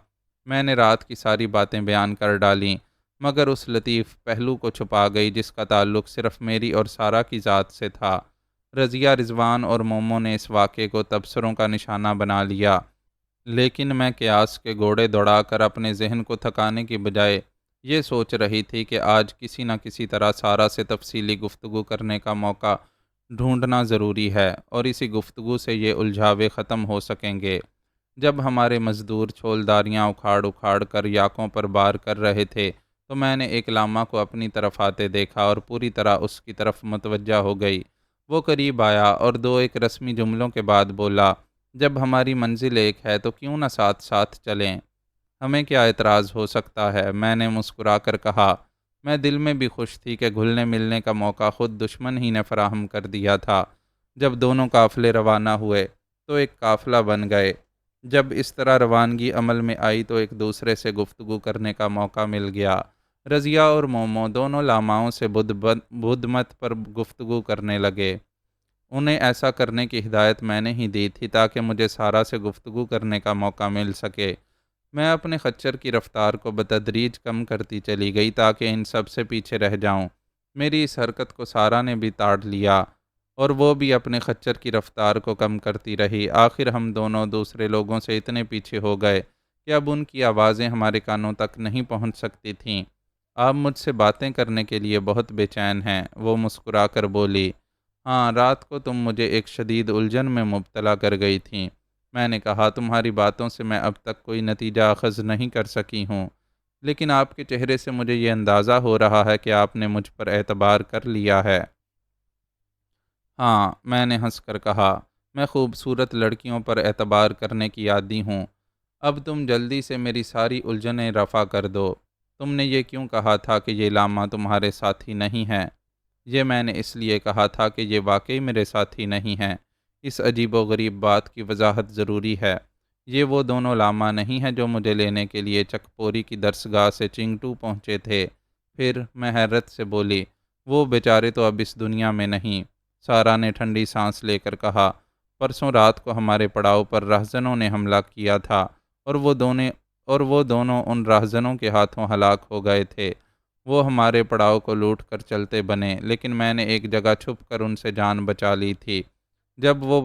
میں نے رات کی ساری باتیں بیان کر ڈالیں، مگر اس لطیف پہلو کو چھپا گئی جس کا تعلق صرف میری اور سارا کی ذات سے تھا۔ رضیہ، رضوان اور مومو نے اس واقعے کو تبصروں کا نشانہ بنا لیا، لیکن میں قیاس کے گھوڑے دوڑا کر اپنے ذہن کو تھکانے کی بجائے یہ سوچ رہی تھی کہ آج کسی نہ کسی طرح سارا سے تفصیلی گفتگو کرنے کا موقع ڈھونڈنا ضروری ہے، اور اسی گفتگو سے یہ الجھاوے ختم ہو سکیں گے۔ جب ہمارے مزدور چھولداریاں اکھاڑ اکھاڑ کر یاکوں پر بار کر رہے تھے تو میں نے ایک لاما کو اپنی طرف آتے دیکھا اور پوری طرح اس کی طرف متوجہ ہو گئی۔ وہ قریب آیا اور دو ایک رسمی جملوں کے بعد بولا، جب ہماری منزل ایک ہے تو کیوں نہ ساتھ ساتھ چلیں؟ ہمیں کیا اعتراض ہو سکتا ہے؟ میں نے مسکرا کر کہا۔ میں دل میں بھی خوش تھی کہ گھلنے ملنے کا موقع خود دشمن ہی نے فراہم کر دیا تھا۔ جب دونوں قافلے روانہ ہوئے تو ایک قافلہ بن گئے۔ جب اس طرح روانگی عمل میں آئی تو ایک دوسرے سے گفتگو کرنے کا موقع مل گیا۔ رضیہ اور مومو دونوں لاماؤں سے بدھ مت پر گفتگو کرنے لگے۔ انہیں ایسا کرنے کی ہدایت میں نے ہی دی تھی تاکہ مجھے سارا سے گفتگو کرنے کا موقع مل سکے۔ میں اپنے خچر کی رفتار کو بتدریج کم کرتی چلی گئی تاکہ ان سب سے پیچھے رہ جاؤں۔ میری اس حرکت کو سارا نے بھی تاڑ لیا، اور وہ بھی اپنے خچر کی رفتار کو کم کرتی رہی۔ آخر ہم دونوں دوسرے لوگوں سے اتنے پیچھے ہو گئے کہ اب ان کی آوازیں ہمارے کانوں تک نہیں پہنچ سکتی تھیں۔ آپ مجھ سے باتیں کرنے کے لیے بہت بے چین ہیں، وہ مسکرا کر بولی۔ ہاں، رات کو تم مجھے ایک شدید الجھن میں مبتلا کر گئی تھیں۔ میں نے کہا، تمہاری باتوں سے میں اب تک کوئی نتیجہ اخذ نہیں کر سکی ہوں، لیکن آپ کے چہرے سے مجھے یہ اندازہ ہو رہا ہے کہ آپ نے مجھ پر اعتبار کر لیا ہے۔ ہاں، میں نے ہنس کر کہا، میں خوبصورت لڑکیوں پر اعتبار کرنے کی عادی ہوں۔ اب تم جلدی سے میری ساری الجھنیں رفع کر دو۔ تم نے یہ کیوں کہا تھا کہ یہ لاما تمہارے ساتھی نہیں ہے؟ یہ میں نے اس لیے کہا تھا کہ یہ واقعی میرے ساتھی نہیں ہیں۔ اس عجیب و غریب بات کی وضاحت ضروری ہے۔ یہ وہ دونوں لاما نہیں ہیں جو مجھے لینے کے لیے چکپوری کی درسگاہ سے چنگٹو پہنچے تھے۔ پھر میں حیرت سے بولی، وہ بیچارے تو اب اس دنیا میں نہیں۔ سارا نے ٹھنڈی سانس لے کر کہا، پرسوں رات کو ہمارے پڑاؤ پر راہزنوں نے حملہ کیا تھا، اور وہ دونوں ان راہزنوں کے ہاتھوں ہلاک ہو گئے تھے۔ وہ ہمارے پڑاؤ کو لوٹ کر چلتے بنے، لیکن میں نے ایک جگہ چھپ کر ان سے جان بچا لی تھی۔ جب وہ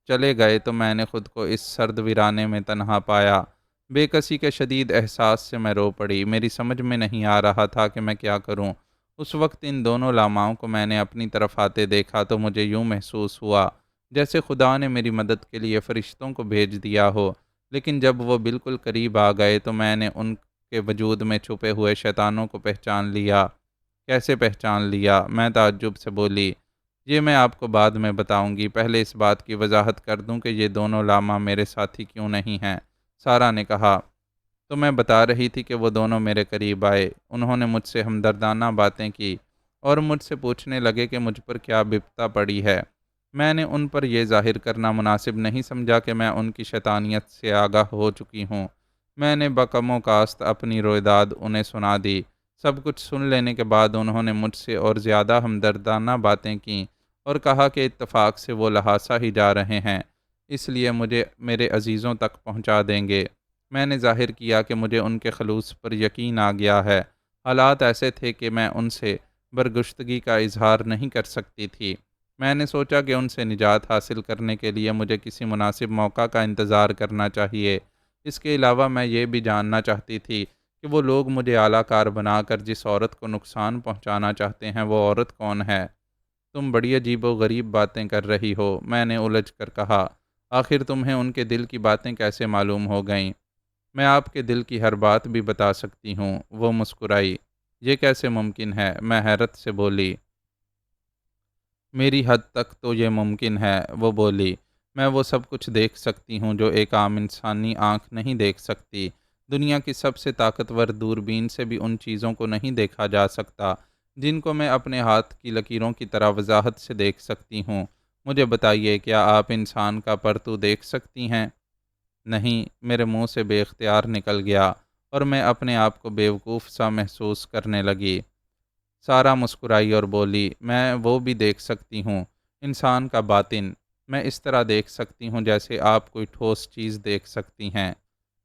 چلے گئے تو میں نے خود کو اس سرد ویرانے میں تنہا پایا۔ بے کسی کے شدید احساس سے میں رو پڑی۔ میری سمجھ میں نہیں آ رہا تھا کہ میں کیا کروں۔ اس وقت ان دونوں لاماؤں کو میں نے اپنی طرف آتے دیکھا تو مجھے یوں محسوس ہوا جیسے خدا نے میری مدد کے لیے فرشتوں کو بھیج دیا ہو، لیکن جب وہ بالکل قریب آ گئے تو میں نے ان کے وجود میں چھپے ہوئے شیطانوں کو پہچان لیا۔ کیسے پہچان لیا؟ میں تعجب سے بولی۔ یہ میں آپ کو بعد میں بتاؤں گی، پہلے اس بات کی وضاحت کر دوں کہ یہ دونوں لاما میرے ساتھی کیوں نہیں ہیں، سارا نے کہا۔ تو میں بتا رہی تھی کہ وہ دونوں میرے قریب آئے۔ انہوں نے مجھ سے ہمدردانہ باتیں کی اور مجھ سے پوچھنے لگے کہ مجھ پر کیا بپتا پڑی ہے۔ میں نے ان پر یہ ظاہر کرنا مناسب نہیں سمجھا کہ میں ان کی شیطانیت سے آگاہ ہو چکی ہوں۔ میں نے بکم و کاست اپنی رویداد انہیں سنا دی۔ سب کچھ سن لینے کے بعد انہوں نے مجھ سے اور زیادہ ہمدردانہ باتیں کیں اور کہا کہ اتفاق سے وہ لہاسا ہی جا رہے ہیں، اس لیے مجھے میرے عزیزوں تک پہنچا دیں گے۔ میں نے ظاہر کیا کہ مجھے ان کے خلوص پر یقین آ گیا ہے۔ حالات ایسے تھے کہ میں ان سے برگشتگی کا اظہار نہیں کر سکتی تھی۔ میں نے سوچا کہ ان سے نجات حاصل کرنے کے لیے مجھے کسی مناسب موقع کا انتظار کرنا چاہیے۔ اس کے علاوہ میں یہ بھی جاننا چاہتی تھی کہ وہ لوگ مجھے اعلیٰ کار بنا کر جس عورت کو نقصان پہنچانا چاہتے ہیں وہ عورت کون ہے؟ تم بڑی عجیب و غریب باتیں کر رہی ہو، میں نے الجھ کر کہا۔ آخر تمہیں ان کے دل کی باتیں کیسے معلوم ہو گئیں؟ میں آپ کے دل کی ہر بات بھی بتا سکتی ہوں، وہ مسکرائی۔ یہ کیسے ممکن ہے؟ میں حیرت سے بولی۔ میری حد تک تو یہ ممکن ہے، وہ بولی۔ میں وہ سب کچھ دیکھ سکتی ہوں جو ایک عام انسانی آنکھ نہیں دیکھ سکتی۔ دنیا کی سب سے طاقتور دوربین سے بھی ان چیزوں کو نہیں دیکھا جا سکتا جن کو میں اپنے ہاتھ کی لکیروں کی طرح وضاحت سے دیکھ سکتی ہوں۔ مجھے بتائیے، کیا آپ انسان کا پرتو دیکھ سکتی ہیں؟ نہیں، میرے منہ سے بے اختیار نکل گیا اور میں اپنے آپ کو بیوقوف سا محسوس کرنے لگی۔ سارا مسکرائی اور بولی، میں وہ بھی دیکھ سکتی ہوں، انسان کا باطن۔ میں اس طرح دیکھ سکتی ہوں جیسے آپ کوئی ٹھوس چیز دیکھ سکتی ہیں۔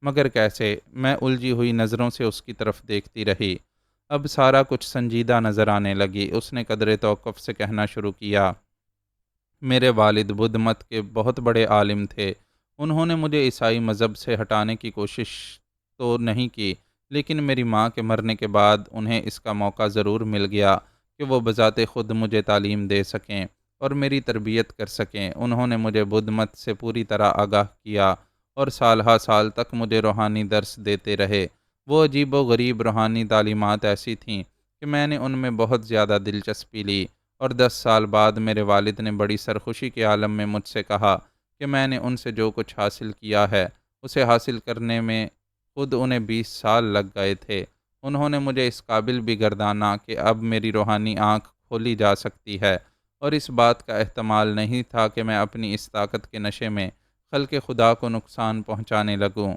مگر کیسے؟ میں الجھی ہوئی نظروں سے اس کی طرف دیکھتی رہی۔ اب سارا کچھ سنجیدہ نظر آنے لگی۔ اس نے قدرے توقف سے کہنا شروع کیا، میرے والد بدھ مت کے بہت بڑے عالم تھے۔ انہوں نے مجھے عیسائی مذہب سے ہٹانے کی کوشش تو نہیں کی، لیکن میری ماں کے مرنے کے بعد انہیں اس کا موقع ضرور مل گیا کہ وہ بذات خود مجھے تعلیم دے سکیں اور میری تربیت کر سکیں۔ انہوں نے مجھے بدھ مت سے پوری طرح آگاہ کیا اور سال ہا سال تک مجھے روحانی درس دیتے رہے۔ وہ عجیب و غریب روحانی تعلیمات ایسی تھیں کہ میں نے ان میں بہت زیادہ دلچسپی لی، اور 10 سال بعد میرے والد نے بڑی سرخوشی کے عالم میں مجھ سے کہا کہ میں نے ان سے جو کچھ حاصل کیا ہے اسے حاصل کرنے میں خود انہیں 20 سال لگ گئے تھے۔ انہوں نے مجھے اس قابل بھی گردانا کہ اب میری روحانی آنکھ کھولی جا سکتی ہے، اور اس بات کا احتمال نہیں تھا کہ میں اپنی اس طاقت کے نشے میں خلق خدا کو نقصان پہنچانے لگوں۔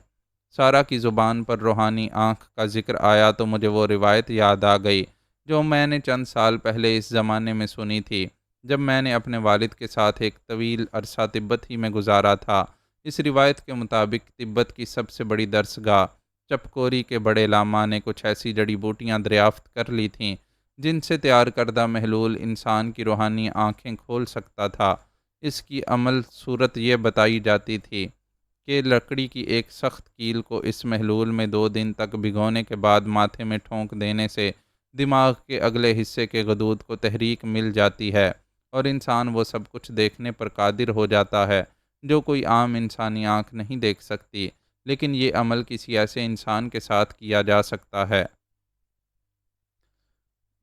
سارا کی زبان پر روحانی آنکھ کا ذکر آیا تو مجھے وہ روایت یاد آ گئی جو میں نے چند سال پہلے اس زمانے میں سنی تھی، جب میں نے اپنے والد کے ساتھ ایک طویل عرصہ تبت ہی میں گزارا تھا۔ اس روایت کے مطابق تبت کی سب سے بڑی درسگاہ چپکوری کے بڑے لاما نے کچھ ایسی جڑی بوٹیاں دریافت کر لی تھیں جن سے تیار کردہ محلول انسان کی روحانی آنکھیں کھول سکتا تھا۔ اس کی عمل صورت یہ بتائی جاتی تھی کہ لکڑی کی ایک سخت کیل کو اس محلول میں 2 دن تک بھگونے کے بعد ماتھے میں ٹھونک دینے سے دماغ کے اگلے حصے کے غدود کو تحریک مل جاتی ہے اور انسان وہ سب کچھ دیکھنے پر قادر ہو جاتا ہے جو کوئی عام انسانی آنکھ نہیں دیکھ سکتی، لیکن یہ عمل کسی ایسے انسان کے ساتھ کیا جا سکتا ہے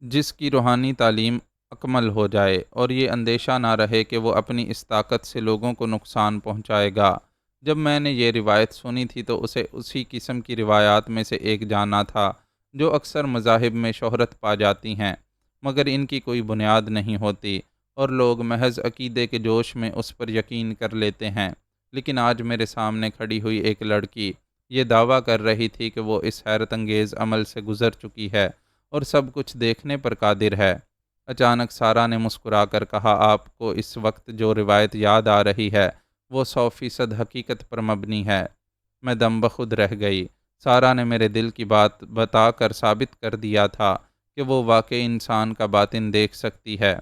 جس کی روحانی تعلیم اکمل ہو جائے اور یہ اندیشہ نہ رہے کہ وہ اپنی اس طاقت سے لوگوں کو نقصان پہنچائے گا۔ جب میں نے یہ روایت سنی تھی تو اسے اسی قسم کی روایات میں سے ایک جانا تھا جو اکثر مذاہب میں شہرت پا جاتی ہیں، مگر ان کی کوئی بنیاد نہیں ہوتی اور لوگ محض عقیدے کے جوش میں اس پر یقین کر لیتے ہیں۔ لیکن آج میرے سامنے کھڑی ہوئی ایک لڑکی یہ دعویٰ کر رہی تھی کہ وہ اس حیرت انگیز عمل سے گزر چکی ہے اور سب کچھ دیکھنے پر قادر ہے۔ اچانک سارا نے مسکرا کر کہا، آپ کو اس وقت جو روایت یاد آ رہی ہے وہ 100% حقیقت پر مبنی ہے۔ میں دم بخود رہ گئی۔ سارا نے میرے دل کی بات بتا کر ثابت کر دیا تھا کہ وہ واقعی انسان کا باطن دیکھ سکتی ہے۔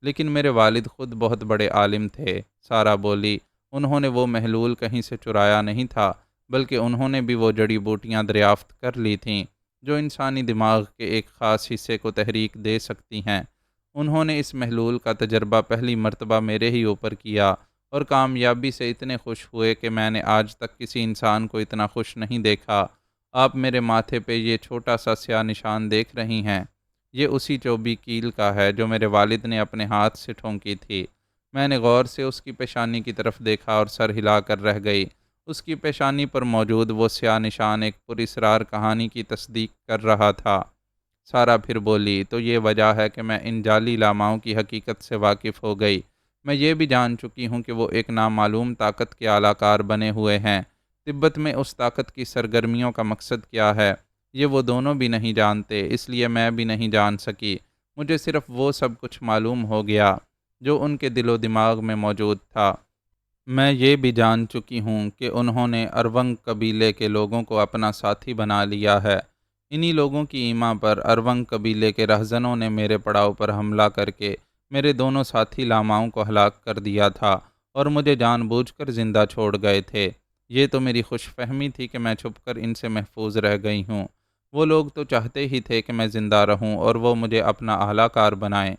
لیکن میرے والد خود بہت بڑے عالم تھے، سارا بولی۔ انہوں نے وہ محلول کہیں سے چرایا نہیں تھا، بلکہ انہوں نے بھی وہ جڑی بوٹیاں دریافت کر لی تھیں جو انسانی دماغ کے ایک خاص حصے کو تحریک دے سکتی ہیں۔ انہوں نے اس محلول کا تجربہ پہلی مرتبہ میرے ہی اوپر کیا اور کامیابی سے اتنے خوش ہوئے کہ میں نے آج تک کسی انسان کو اتنا خوش نہیں دیکھا۔ آپ میرے ماتھے پہ یہ چھوٹا سا سیاہ نشان دیکھ رہی ہیں، یہ اسی چوبی کیل کا ہے جو میرے والد نے اپنے ہاتھ سے ٹھونکی تھی۔ میں نے غور سے اس کی پیشانی کی طرف دیکھا اور سر ہلا کر رہ گئی۔ اس کی پیشانی پر موجود وہ سیاہ نشان ایک پراسرار کہانی کی تصدیق کر رہا تھا۔ سارا پھر بولی، تو یہ وجہ ہے کہ میں ان جعلی لاماؤں کی حقیقت سے واقف ہو گئی۔ میں یہ بھی جان چکی ہوں کہ وہ ایک نامعلوم طاقت کے اعلی کار بنے ہوئے ہیں۔ تبت میں اس طاقت کی سرگرمیوں کا مقصد کیا ہے یہ وہ دونوں بھی نہیں جانتے، اس لیے میں بھی نہیں جان سکی۔ مجھے صرف وہ سب کچھ معلوم ہو گیا جو ان کے دل و دماغ میں موجود تھا۔ میں یہ بھی جان چکی ہوں کہ انہوں نے ارونگ قبیلے کے لوگوں کو اپنا ساتھی بنا لیا ہے۔ انہی لوگوں کی ایما پر ارونگ قبیلے کے رہزنوں نے میرے پڑاؤ پر حملہ کر کے میرے دونوں ساتھی لاماؤں کو ہلاک کر دیا تھا اور مجھے جان بوجھ کر زندہ چھوڑ گئے تھے۔ یہ تو میری خوش فہمی تھی کہ میں چھپ کر ان سے محفوظ رہ گئی ہوں۔ وہ لوگ تو چاہتے ہی تھے کہ میں زندہ رہوں اور وہ مجھے اپنا اعلی کار بنائیں۔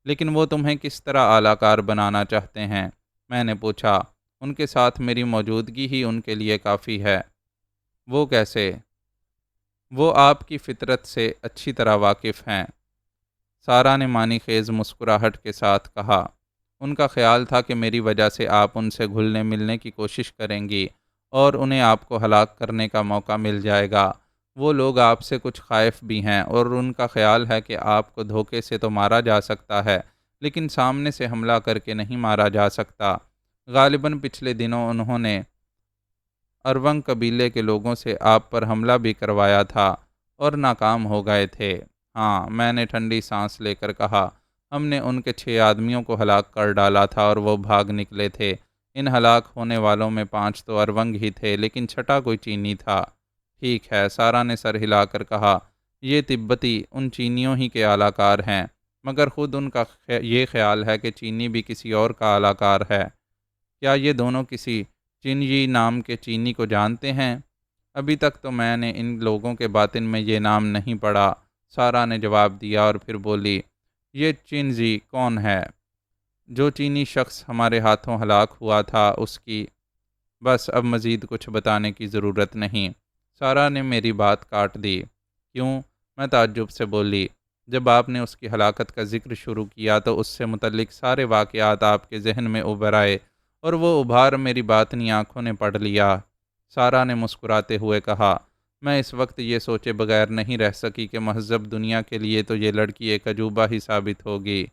لیکن وہ تمہیں کس طرح اعلی کار بنانا چاہتے ہیں؟ میں نے پوچھا۔ ان کے ساتھ میری موجودگی ہی ان کے لیے کافی ہے۔ وہ کیسے؟ وہ آپ کی فطرت سے اچھی طرح واقف ہیں۔ سارا نے معنی خیز مسکراہٹ کے ساتھ کہا۔ ان کا خیال تھا کہ میری وجہ سے آپ ان سے گھلنے ملنے کی کوشش کریں گی اور انہیں آپ کو ہلاک کرنے کا موقع مل جائے گا۔ وہ لوگ آپ سے کچھ خائف بھی ہیں اور ان کا خیال ہے کہ آپ کو دھوکے سے تو مارا جا سکتا ہے، لیکن سامنے سے حملہ کر کے نہیں مارا جا سکتا۔ غالباً پچھلے دنوں انہوں نے ارونگ قبیلے کے لوگوں سے آپ پر حملہ بھی کروایا تھا اور ناکام ہو گئے تھے۔ ہاں، میں نے ٹھنڈی سانس لے کر کہا، ہم نے ان کے 6 آدمیوں کو ہلاک کر ڈالا تھا اور وہ بھاگ نکلے تھے۔ ان ہلاک ہونے والوں میں 5 تو ارونگ ہی تھے، لیکن چھٹا کوئی چینی تھا۔ ٹھیک ہے، سارا نے سر ہلا کر کہا، یہ تبتی ان چینیوں ہی کے اعلی کار ہیں، مگر خود ان کا یہ خیال ہے کہ چینی بھی کسی اور کا اعلی کار ہے۔ کیا یہ دونوں کسی چنجی نام کے چینی کو جانتے ہیں؟ ابھی تک تو میں نے ان لوگوں کے باطن میں یہ نام نہیں پڑھا، سارا نے جواب دیا اور پھر بولی، یہ چنجی کون ہے؟ جو چینی شخص ہمارے ہاتھوں ہلاک ہوا تھا اس کی۔ بس اب مزید کچھ بتانے کی ضرورت نہیں۔ سارا نے میری بات کاٹ دی۔ کیوں؟ میں تعجب سے بولی۔ جب آپ نے اس کی ہلاکت کا ذکر شروع کیا تو اس سے متعلق سارے واقعات آپ کے ذہن میں ابھر آئے اور وہ ابھار میری باطنی آنکھوں نے پڑھ لیا۔ سارا نے مسکراتے ہوئے کہا، میں اس وقت یہ سوچے بغیر نہیں رہ سکی کہ مہذب دنیا کے لیے تو یہ لڑکی ایک عجوبہ ہی ثابت ہوگی۔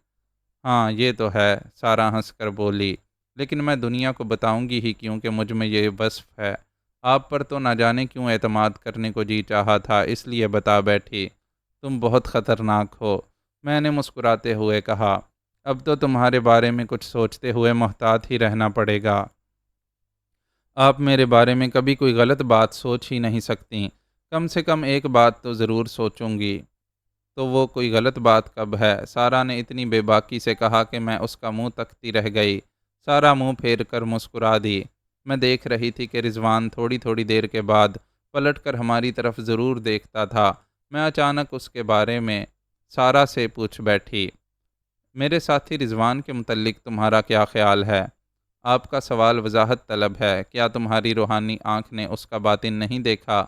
ہاں یہ تو ہے، سارا ہنس کر بولی، لیکن میں دنیا کو بتاؤں گی ہی کیونکہ مجھ میں یہ وصف ہے۔ آپ پر تو نہ جانے کیوں اعتماد کرنے کو جی چاہا تھا، اس لیے بتا بیٹھی۔ تم بہت خطرناک ہو، میں نے مسکراتے ہوئے کہا۔ اب تو تمہارے بارے میں کچھ سوچتے ہوئے محتاط ہی رہنا پڑے گا۔ آپ میرے بارے میں کبھی کوئی غلط بات سوچ ہی نہیں سکتی۔ کم سے کم ایک بات تو ضرور سوچوں گی۔ تو وہ کوئی غلط بات کب ہے؟ سارا نے اتنی بے باکی سے کہا کہ میں اس کا منہ تکتی رہ گئی۔ سارا منہ پھیر کر مسکرا دی۔ میں دیکھ رہی تھی کہ رضوان تھوڑی تھوڑی دیر کے بعد پلٹ کر ہماری طرف ضرور دیکھتا تھا۔ میں اچانک اس کے بارے میں سارا سے پوچھ بیٹھی، میرے ساتھی رضوان کے متعلق تمہارا کیا خیال ہے؟ آپ کا سوال وضاحت طلب ہے۔ کیا تمہاری روحانی آنکھ نے اس کا باطن نہیں دیکھا؟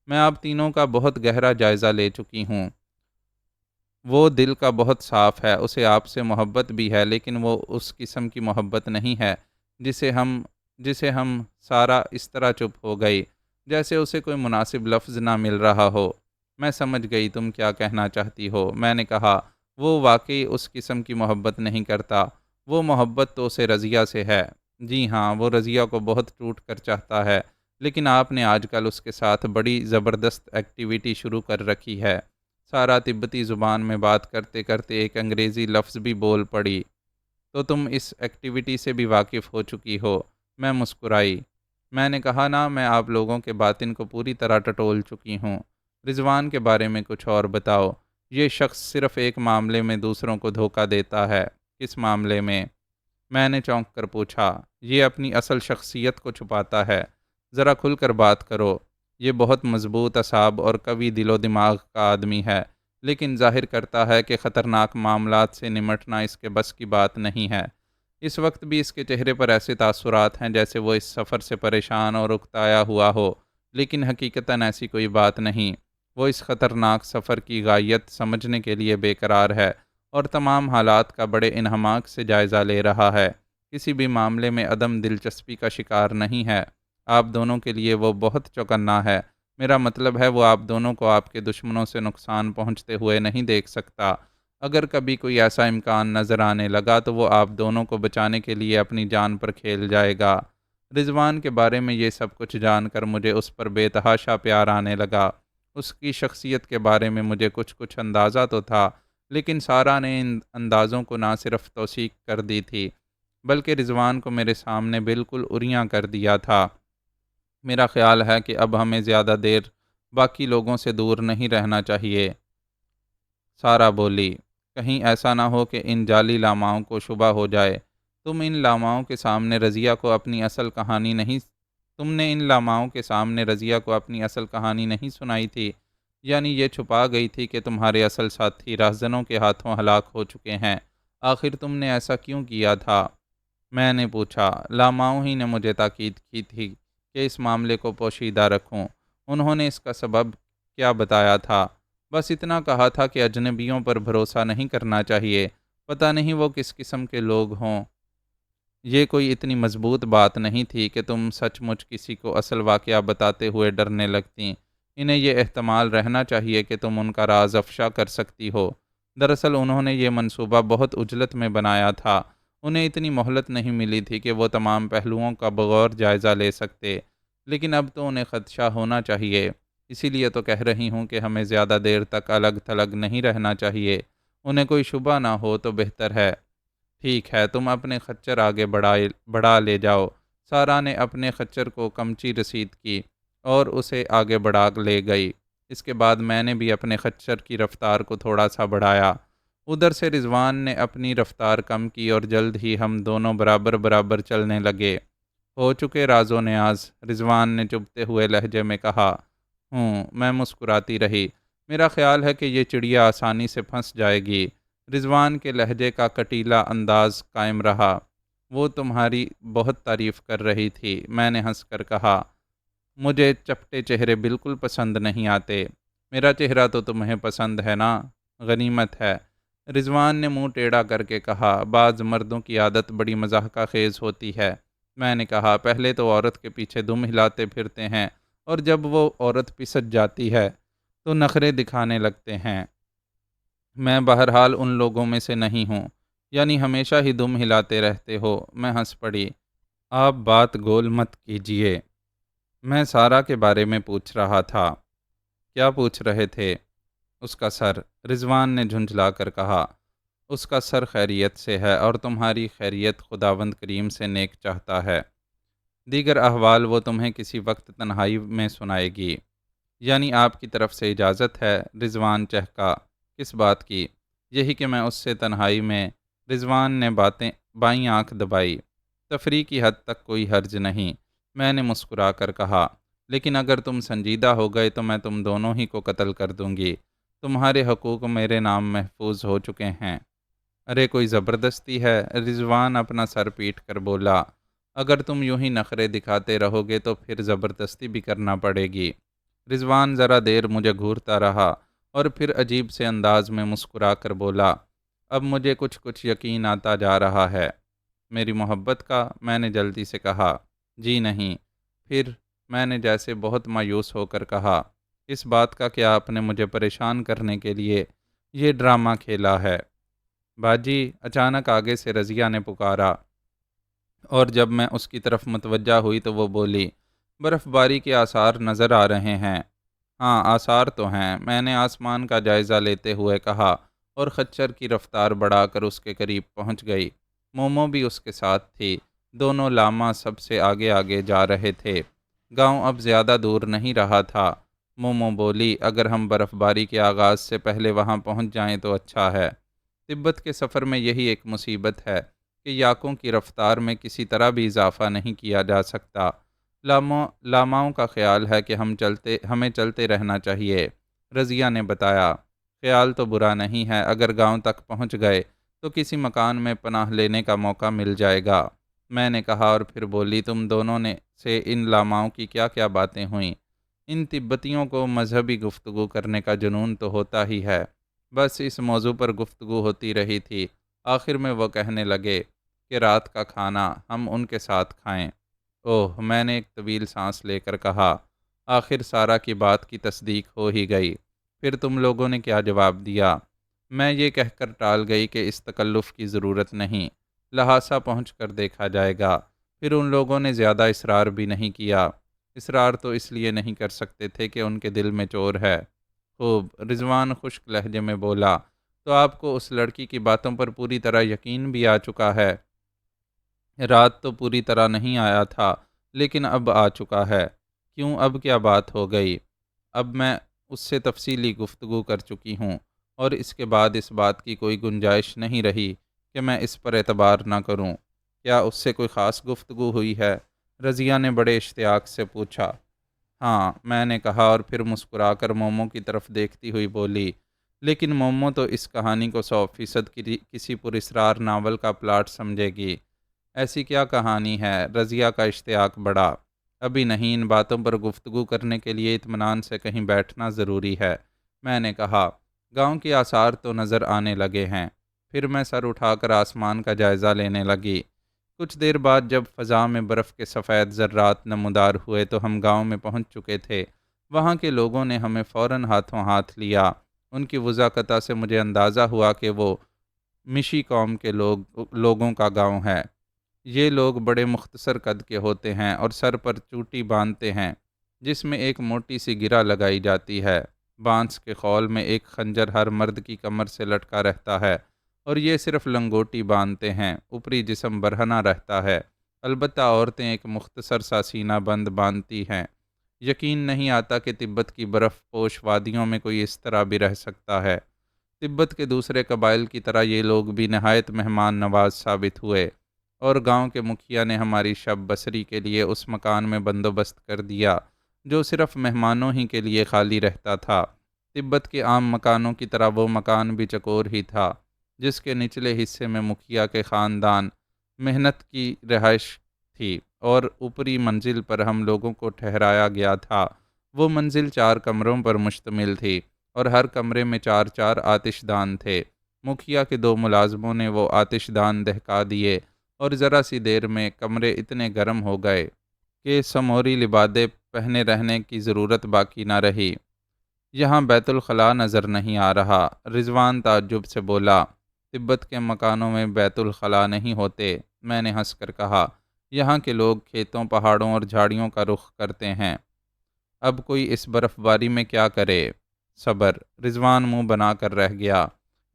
میں آپ تینوں کا بہت گہرا جائزہ لے چکی ہوں۔ وہ دل کا بہت صاف ہے، اسے آپ سے محبت بھی ہے، لیکن وہ اس قسم کی محبت نہیں ہے جسے ہم سارا اس طرح چپ ہو گئی جیسے اسے کوئی مناسب لفظ نہ مل رہا ہو۔ میں سمجھ گئی تم کیا کہنا چاہتی ہو، میں نے کہا۔ وہ واقعی اس قسم کی محبت نہیں کرتا۔ وہ محبت تو اسے رضیہ سے ہے۔ جی ہاں، وہ رضیہ کو بہت ٹوٹ کر چاہتا ہے، لیکن آپ نے آج کل اس کے ساتھ بڑی زبردست ایکٹیویٹی شروع کر رکھی ہے۔ سارا تبتی زبان میں بات کرتے کرتے ایک انگریزی لفظ بھی بول پڑی۔ تو تم اس ایکٹیویٹی سے بھی واقف ہو چکی ہو؟ میں مسکرائی۔ میں نے کہا نا، میں آپ لوگوں کے باطن کو پوری طرح ٹٹول چکی ہوں۔ رضوان کے بارے میں کچھ اور بتاؤ۔ یہ شخص صرف ایک معاملے میں دوسروں کو دھوکہ دیتا ہے۔ کس معاملے میں؟ میں نے چونک کر پوچھا۔ یہ اپنی اصل شخصیت کو چھپاتا ہے۔ ذرا کھل کر بات کرو۔ یہ بہت مضبوط اعصاب اور قوی دل و دماغ کا آدمی ہے، لیکن ظاہر کرتا ہے کہ خطرناک معاملات سے نمٹنا اس کے بس کی بات نہیں ہے۔ اس وقت بھی اس کے چہرے پر ایسے تاثرات ہیں جیسے وہ اس سفر سے پریشان اور اکتایا ہوا ہو، لیکن حقیقتاً ایسی کوئی بات نہیں۔ وہ اس خطرناک سفر کی غائیت سمجھنے کے لیے بے قرار ہے اور تمام حالات کا بڑے انہماک سے جائزہ لے رہا ہے۔ کسی بھی معاملے میں عدم دلچسپی کا شکار نہیں ہے۔ آپ دونوں کے لیے وہ بہت چوکنا ہے۔ میرا مطلب ہے وہ آپ دونوں کو آپ کے دشمنوں سے نقصان پہنچتے ہوئے نہیں دیکھ سکتا۔ اگر کبھی کوئی ایسا امکان نظر آنے لگا تو وہ آپ دونوں کو بچانے کے لیے اپنی جان پر کھیل جائے گا۔ رضوان کے بارے میں یہ سب کچھ جان کر مجھے اس پر بے تحاشا پیار آنے لگا۔ اس کی شخصیت کے بارے میں مجھے کچھ اندازہ تو تھا، لیکن سارا نے ان اندازوں کو نہ صرف توثیق کر دی تھی، بلکہ رضوان کو میرے سامنے بالکل عریاں کر دیا تھا۔ میرا خیال ہے کہ اب ہمیں زیادہ دیر باقی لوگوں سے دور نہیں رہنا چاہیے، سارا بولی۔ کہیں ایسا نہ ہو کہ ان جعلی لاماؤں کو شبہ ہو جائے۔ تم ان لاماؤں کے سامنے رضیہ کو اپنی اصل کہانی نہیں تم نے ان لاماؤں کے سامنے رضیہ کو اپنی اصل کہانی نہیں سنائی تھی، یعنی یہ چھپا گئی تھی کہ تمہارے اصل ساتھی راہزنوں کے ہاتھوں ہلاک ہو چکے ہیں۔ آخر تم نے ایسا کیوں کیا تھا؟ میں نے پوچھا۔ لاماؤں ہی نے مجھے تاکید کی تھی کہ اس معاملے کو پوشیدہ رکھوں۔ انہوں نے اس کا سبب کیا بتایا تھا؟ بس اتنا کہا تھا کہ اجنبیوں پر بھروسہ نہیں کرنا چاہیے، پتہ نہیں وہ کس قسم کے لوگ ہوں۔ یہ کوئی اتنی مضبوط بات نہیں تھی کہ تم سچ مچ کسی کو اصل واقعہ بتاتے ہوئے ڈرنے لگتیں۔ انہیں یہ احتمال رہنا چاہیے کہ تم ان کا راز افشا کر سکتی ہو۔ دراصل انہوں نے یہ منصوبہ بہت عجلت میں بنایا تھا۔ انہیں اتنی مہلت نہیں ملی تھی کہ وہ تمام پہلوؤں کا بغور جائزہ لے سکتے، لیکن اب تو انہیں خدشہ ہونا چاہیے۔ اسی لیے تو کہہ رہی ہوں کہ ہمیں زیادہ دیر تک الگ تھلگ نہیں رہنا چاہیے۔ انہیں کوئی شبہ نہ ہو تو بہتر ہے۔ ٹھیک ہے، تم اپنے خچر آگے بڑھا لے جاؤ۔ سارا نے اپنے خچر کو کمچی رسید کی اور اسے آگے بڑھا لے گئی۔ اس کے بعد میں نے بھی اپنے خچر کی رفتار کو تھوڑا سا بڑھایا۔ ادھر سے رضوان نے اپنی رفتار کم کی اور جلد ہی ہم دونوں برابر برابر چلنے لگے۔ ہو چکے راز و نیاز، رضوان نے چبھتے ہوئے لہجے میں کہا۔ میں مسکراتی رہی۔ میرا خیال ہے کہ یہ چڑیا آسانی سے پھنس جائے گی۔ رضوان کے لہجے کا کٹیلا انداز قائم رہا۔ وہ تمہاری بہت تعریف کر رہی تھی، میں نے ہنس کر کہا۔ مجھے چپٹے چہرے بالکل پسند نہیں آتے۔ میرا چہرہ تو تمہیں پسند ہے نا؟ غنیمت ہے، رضوان نے منہ ٹیڑھا کر کے کہا۔ بعض مردوں کی عادت بڑی مضحکہ خیز ہوتی ہے، میں نے کہا۔ پہلے تو عورت کے پیچھے دم ہلاتے پھرتے ہیں اور جب وہ عورت پسٹ جاتی ہے تو نخرے دکھانے لگتے ہیں۔ میں بہرحال ان لوگوں میں سے نہیں ہوں۔ یعنی ہمیشہ ہی دم ہلاتے رہتے ہو؟ میں ہنس پڑی۔ آپ بات گول مت کیجیے، میں سارا کے بارے میں پوچھ رہا تھا۔ کیا پوچھ رہے تھے؟ اس کا سر، رضوان نے جھنجھلا کر کہا۔ اس کا سر خیریت سے ہے اور تمہاری خیریت خداوند کریم سے نیک چاہتا ہے۔ دیگر احوال وہ تمہیں کسی وقت تنہائی میں سنائے گی۔ یعنی آپ کی طرف سے اجازت ہے؟ رضوان چہکا۔ کس بات کی؟ یہی کہ میں اس سے تنہائی میں۔ رضوان نے بائیں آنکھ دبائی۔ تفریح کی حد تک کوئی حرج نہیں، میں نے مسکرا کر کہا۔ لیکن اگر تم سنجیدہ ہو گئے تو میں تم دونوں ہی کو قتل کر دوں گی۔ تمہارے حقوق میرے نام محفوظ ہو چکے ہیں۔ ارے کوئی زبردستی ہے؟ رضوان اپنا سر پیٹ کر بولا۔ اگر تم یوں ہی نخرے دکھاتے رہو گے تو پھر زبردستی بھی کرنا پڑے گی۔ رضوان ذرا دیر مجھے گھورتا رہا اور پھر عجیب سے انداز میں مسکرا کر بولا۔ اب مجھے کچھ یقین آتا جا رہا ہے۔ میری محبت کا؟ میں نے جلدی سے کہا۔ جی نہیں۔ پھر؟ میں نے جیسے بہت مایوس ہو کر کہا۔ اس بات کا کہ آپ نے مجھے پریشان کرنے کے لیے یہ ڈرامہ کھیلا ہے۔ باجی، اچانک آگے سے رضیہ نے پکارا، اور جب میں اس کی طرف متوجہ ہوئی تو وہ بولی، برف باری کے آثار نظر آ رہے ہیں۔ ہاں، آثار تو ہیں، میں نے آسمان کا جائزہ لیتے ہوئے کہا اور خچر کی رفتار بڑھا کر اس کے قریب پہنچ گئی۔ مومو بھی اس کے ساتھ تھی۔ دونوں لاما سب سے آگے آگے جا رہے تھے۔ گاؤں اب زیادہ دور نہیں رہا تھا۔ مومو بولی، اگر ہم برف باری کے آغاز سے پہلے وہاں پہنچ جائیں تو اچھا ہے۔ تبت کے سفر میں یہی ایک مصیبت ہے کہ یاکوں کی رفتار میں کسی طرح بھی اضافہ نہیں کیا جا سکتا۔ لاماؤں کا خیال ہے کہ ہمیں چلتے رہنا چاہیے، رضیہ نے بتایا۔ خیال تو برا نہیں ہے، اگر گاؤں تک پہنچ گئے تو کسی مکان میں پناہ لینے کا موقع مل جائے گا، میں نے کہا، اور پھر بولی، تم دونوں سے ان لاماؤں کی کیا کیا باتیں ہوئیں؟ ان تبتیوں کو مذہبی گفتگو کرنے کا جنون تو ہوتا ہی ہے۔ بس اس موضوع پر گفتگو ہوتی رہی تھی۔ آخر میں وہ کہنے لگے کہ رات کا کھانا ہم ان کے ساتھ کھائیں۔ اوہ، میں نے ایک طویل سانس لے کر کہا۔ آخر سارا کی بات کی تصدیق ہو ہی گئی۔ پھر تم لوگوں نے کیا جواب دیا؟ میں یہ کہہ کر ٹال گئی کہ اس تکلف کی ضرورت نہیں، لہٰذا پہنچ کر دیکھا جائے گا۔ پھر ان لوگوں نے زیادہ اصرار بھی نہیں کیا۔ اصرار تو اس لیے نہیں کر سکتے تھے کہ ان کے دل میں چور ہے۔ خوب، رضوان خشک لہجے میں بولا، تو آپ کو اس لڑکی کی باتوں پر پوری طرح یقین بھی آ چکا ہے؟ رات تو پوری طرح نہیں آیا تھا، لیکن اب آ چکا ہے۔ کیوں، اب کیا بات ہو گئی؟ اب میں اس سے تفصیلی گفتگو کر چکی ہوں اور اس کے بعد اس بات کی کوئی گنجائش نہیں رہی کہ میں اس پر اعتبار نہ کروں۔ کیا اس سے کوئی خاص گفتگو ہوئی ہے؟ رضیہ نے بڑے اشتیاق سے پوچھا۔ ہاں، میں نے کہا، اور پھر مسکرا کر مومو کی طرف دیکھتی ہوئی بولی، لیکن مومو تو اس کہانی کو 100% کسی پراسرار ناول کا پلاٹ سمجھے گی۔ ایسی کیا کہانی ہے؟ رضیہ کا اشتیاق بڑھا۔ ابھی نہیں، ان باتوں پر گفتگو کرنے کے لیے اطمینان سے کہیں بیٹھنا ضروری ہے، میں نے کہا۔ گاؤں کے آثار تو نظر آنے لگے ہیں۔ پھر میں سر اٹھا کر آسمان کا جائزہ لینے لگی۔ کچھ دیر بعد جب فضا میں برف کے سفید ذرات نمودار ہوئے تو ہم گاؤں میں پہنچ چکے تھے۔ وہاں کے لوگوں نے ہمیں فوراً ہاتھوں ہاتھ لیا۔ ان کی وضاحت سے مجھے اندازہ ہوا کہ وہ مشی قوم کے لوگوں کا گاؤں ہے۔ یہ لوگ بڑے مختصر قد کے ہوتے ہیں اور سر پر چوٹی باندھتے ہیں جس میں ایک موٹی سی گرہ لگائی جاتی ہے۔ بانس کے خول میں ایک خنجر ہر مرد کی کمر سے لٹکا رہتا ہے اور یہ صرف لنگوٹی باندھتے ہیں، اوپری جسم برہنہ رہتا ہے۔ البتہ عورتیں ایک مختصر سا سینہ بند باندھتی ہیں۔ یقین نہیں آتا کہ تبت کی برف پوش وادیوں میں کوئی اس طرح بھی رہ سکتا ہے۔ تبت کے دوسرے قبائل کی طرح یہ لوگ بھی نہایت مہمان نواز ثابت ہوئے اور گاؤں کے مکھیا نے ہماری شب بسری کے لیے اس مکان میں بندوبست کر دیا جو صرف مہمانوں ہی کے لیے خالی رہتا تھا۔ تبت کے عام مکانوں کی طرح وہ مکان بھی چکور ہی تھا، جس کے نچلے حصے میں مکھیا کے خاندان محنت کی رہائش تھی اور اوپری منزل پر ہم لوگوں کو ٹھہرایا گیا تھا۔ وہ منزل 4 کمروں پر مشتمل تھی اور ہر کمرے میں 4 آتش دان تھے۔ مکھیا کے 2 ملازموں نے وہ آتش دان دہکا دیے اور ذرا سی دیر میں کمرے اتنے گرم ہو گئے کہ سموری لبادے پہنے رہنے کی ضرورت باقی نہ رہی۔ یہاں بیت الخلاء نظر نہیں آ رہا، رضوان تعجب سے بولا۔ تبت کے مکانوں میں بیت الخلاء نہیں ہوتے، میں نے ہنس کر کہا۔ یہاں کے لوگ کھیتوں، پہاڑوں اور جھاڑیوں کا رخ کرتے ہیں۔ اب کوئی اس برف باری میں کیا کرے؟ صبر۔ رضوان منہ بنا کر رہ گیا۔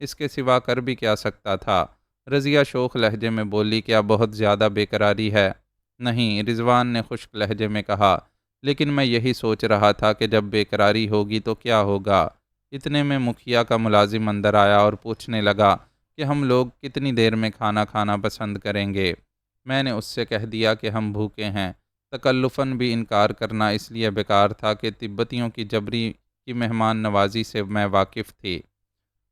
اس کے سوا کر بھی کیا سکتا تھا؟ رضیہ شوخ لہجے میں بولی، کیا بہت زیادہ بے قراری ہے؟ نہیں، رضوان نے خشک لہجے میں کہا، لیکن میں یہی سوچ رہا تھا کہ جب بے قراری ہوگی تو کیا ہوگا۔ اتنے میں مکھیا کا ملازم اندر آیا اور پوچھنے لگا کہ ہم لوگ کتنی دیر میں کھانا کھانا پسند کریں گے۔ میں نے اس سے کہہ دیا کہ ہم بھوکے ہیں۔ تکلفاً بھی انکار کرنا اس لیے بیکار تھا کہ تبتیوں کی جبری کی مہمان نوازی سے میں واقف تھی۔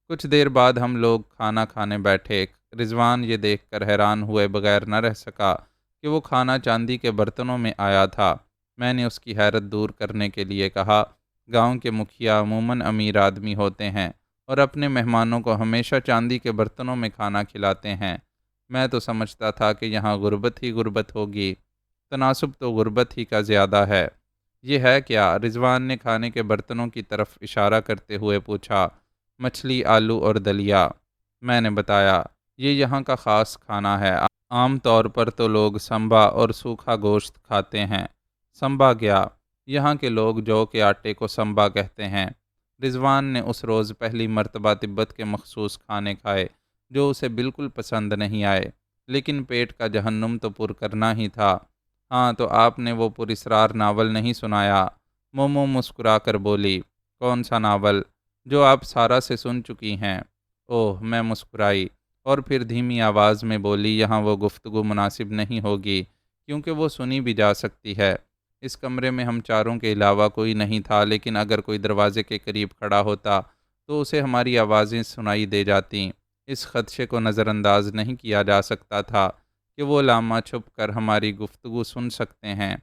کچھ دیر بعد ہم لوگ کھانا کھانے بیٹھے۔ رضوان یہ دیکھ کر حیران ہوئے بغیر نہ رہ سکا کہ وہ کھانا چاندی کے برتنوں میں آیا تھا۔ میں نے اس کی حیرت دور کرنے کے لیے کہا، گاؤں کے مکھیا عموماً امیر آدمی ہوتے ہیں اور اپنے مہمانوں کو ہمیشہ چاندی کے برتنوں میں کھانا کھلاتے ہیں۔ میں تو سمجھتا تھا کہ یہاں غربت ہی غربت ہوگی۔ تناسب تو غربت ہی کا زیادہ ہے۔ یہ ہے کیا؟ رضوان نے کھانے کے برتنوں کی طرف اشارہ کرتے ہوئے پوچھا۔ مچھلی، آلو اور دلیا، میں نے بتایا۔ یہ یہاں کا خاص کھانا ہے۔ عام طور پر تو لوگ سمبا اور سوکھا گوشت کھاتے ہیں۔ سمبا گیا؟ یہاں کے لوگ جو کے آٹے کو سمبا کہتے ہیں۔ رضوان نے اس روز پہلی مرتبہ تبت کے مخصوص کھانے کھائے جو اسے بالکل پسند نہیں آئے، لیکن پیٹ کا جہنم تو پر کرنا ہی تھا۔ ہاں، تو آپ نے وہ پراسرار ناول نہیں سنایا؟ مومو مسکرا کر بولی۔ کون سا ناول؟ جو آپ سارا سے سن چکی ہیں۔ اوہ، میں مسکرائی اور پھر دھیمی آواز میں بولی، یہاں وہ گفتگو مناسب نہیں ہوگی کیونکہ وہ سنی بھی جا سکتی ہے۔ اس کمرے میں ہم چاروں کے علاوہ کوئی نہیں تھا، لیکن اگر کوئی دروازے کے قریب کھڑا ہوتا تو اسے ہماری آوازیں سنائی دے جاتیں۔ اس خدشے کو نظر انداز نہیں کیا جا سکتا تھا کہ وہ لامہ چھپ کر ہماری گفتگو سن سکتے ہیں۔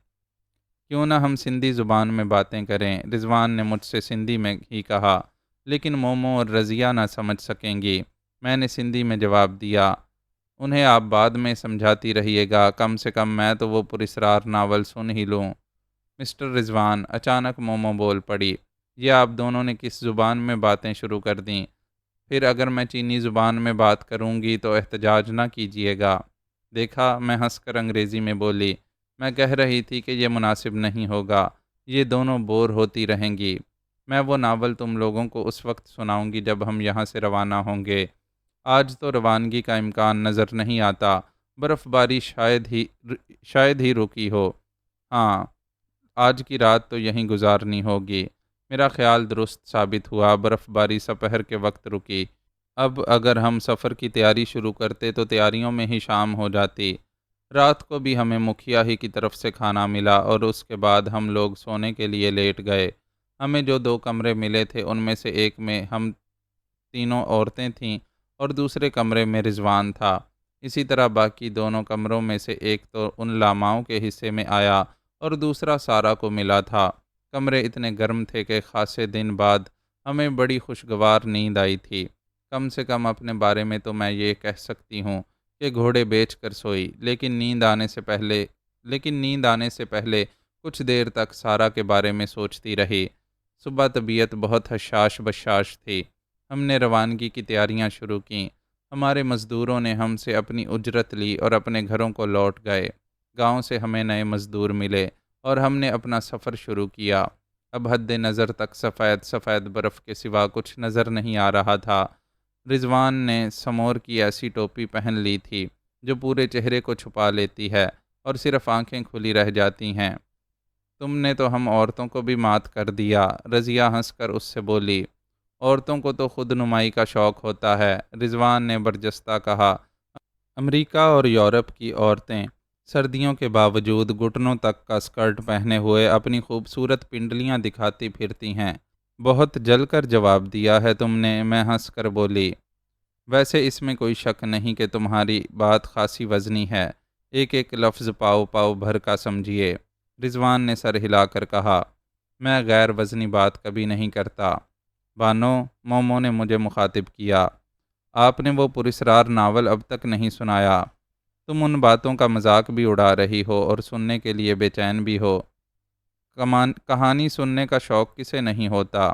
کیوں نہ ہم سندھی زبان میں باتیں کریں؟ رضوان نے مجھ سے سندھی میں ہی کہا، لیکن مومو اور رضیہ نہ سمجھ سکیں گی۔ میں نے سندھی میں جواب دیا، انہیں آپ بعد میں سمجھاتی رہیے گا، کم سے کم میں تو وہ پراسرار ناول سن ہی لوں۔ مسٹر رضوان، اچانک مومو بول پڑی، یہ آپ دونوں نے کس زبان میں باتیں شروع کر دیں؟ پھر اگر میں چینی زبان میں بات کروں گی تو احتجاج نہ کیجیے گا۔ دیکھا، میں ہنس کر انگریزی میں بولی، میں کہہ رہی تھی کہ یہ مناسب نہیں ہوگا، یہ دونوں بور ہوتی رہیں گی۔ میں وہ ناول تم لوگوں کو اس وقت سناؤں گی جب ہم یہاں سے روانہ ہوں گے۔ آج تو روانگی کا امکان نظر نہیں آتا، برف باری شاید ہی رکی ہو۔ ہاں، آج کی رات تو یہیں گزارنی ہوگی۔ میرا خیال درست ثابت ہوا، برف باری سپہر کے وقت رکی۔ اب اگر ہم سفر کی تیاری شروع کرتے تو تیاریوں میں ہی شام ہو جاتی۔ رات کو بھی ہمیں مکھیا ہی کی طرف سے کھانا ملا اور اس کے بعد ہم لوگ سونے کے لیے لیٹ گئے۔ ہمیں جو 2 کمرے ملے تھے ان میں سے ایک میں ہم تینوں عورتیں تھیں اور دوسرے کمرے میں رضوان تھا۔ اسی طرح باقی دونوں کمروں میں سے ایک تو ان لاماؤں کے حصے میں آیا اور دوسرا سارا کو ملا تھا۔ کمرے اتنے گرم تھے کہ خاصے دن بعد ہمیں بڑی خوشگوار نیند آئی تھی۔ کم سے کم اپنے بارے میں تو میں یہ کہہ سکتی ہوں کہ گھوڑے بیچ کر سوئی، لیکن نیند آنے سے پہلے کچھ دیر تک سارا کے بارے میں سوچتی رہی۔ صبح طبیعت بہت حشاش بشاش تھی۔ ہم نے روانگی کی تیاریاں شروع کیں۔ ہمارے مزدوروں نے ہم سے اپنی اجرت لی اور اپنے گھروں کو لوٹ گئے۔ گاؤں سے ہمیں نئے مزدور ملے اور ہم نے اپنا سفر شروع کیا۔ اب حد نظر تک سفید سفید برف کے سوا کچھ نظر نہیں آ رہا تھا۔ رضوان نے سمور کی ایسی ٹوپی پہن لی تھی جو پورے چہرے کو چھپا لیتی ہے اور صرف آنکھیں کھلی رہ جاتی ہیں۔ تم نے تو ہم عورتوں کو بھی مات کر دیا، رضیہ ہنس کر اس سے بولی۔ عورتوں کو تو خود نمائی کا شوق ہوتا ہے، رضوان نے برجستہ کہا۔ امریکہ اور یورپ کی عورتیں سردیوں کے باوجود گھٹنوں تک کا اسکرٹ پہنے ہوئے اپنی خوبصورت پنڈلیاں دکھاتی پھرتی ہیں۔ بہت جل کر جواب دیا ہے تم نے، میں ہنس کر بولی۔ ویسے اس میں کوئی شک نہیں کہ تمہاری بات خاصی وزنی ہے، ایک ایک لفظ پاؤ پاؤ بھر کا سمجھیے، رضوان نے سر ہلا کر کہا۔ میں غیر وزنی بات کبھی نہیں کرتا۔ بانو، مومو نے مجھے مخاطب کیا، آپ نے وہ پراسرار ناول اب تک نہیں سنایا۔ تم ان باتوں کا مذاق بھی اڑا رہی ہو اور سننے کے لیے بے چین بھی ہو۔ کہانی سننے کا شوق کسے نہیں ہوتا؟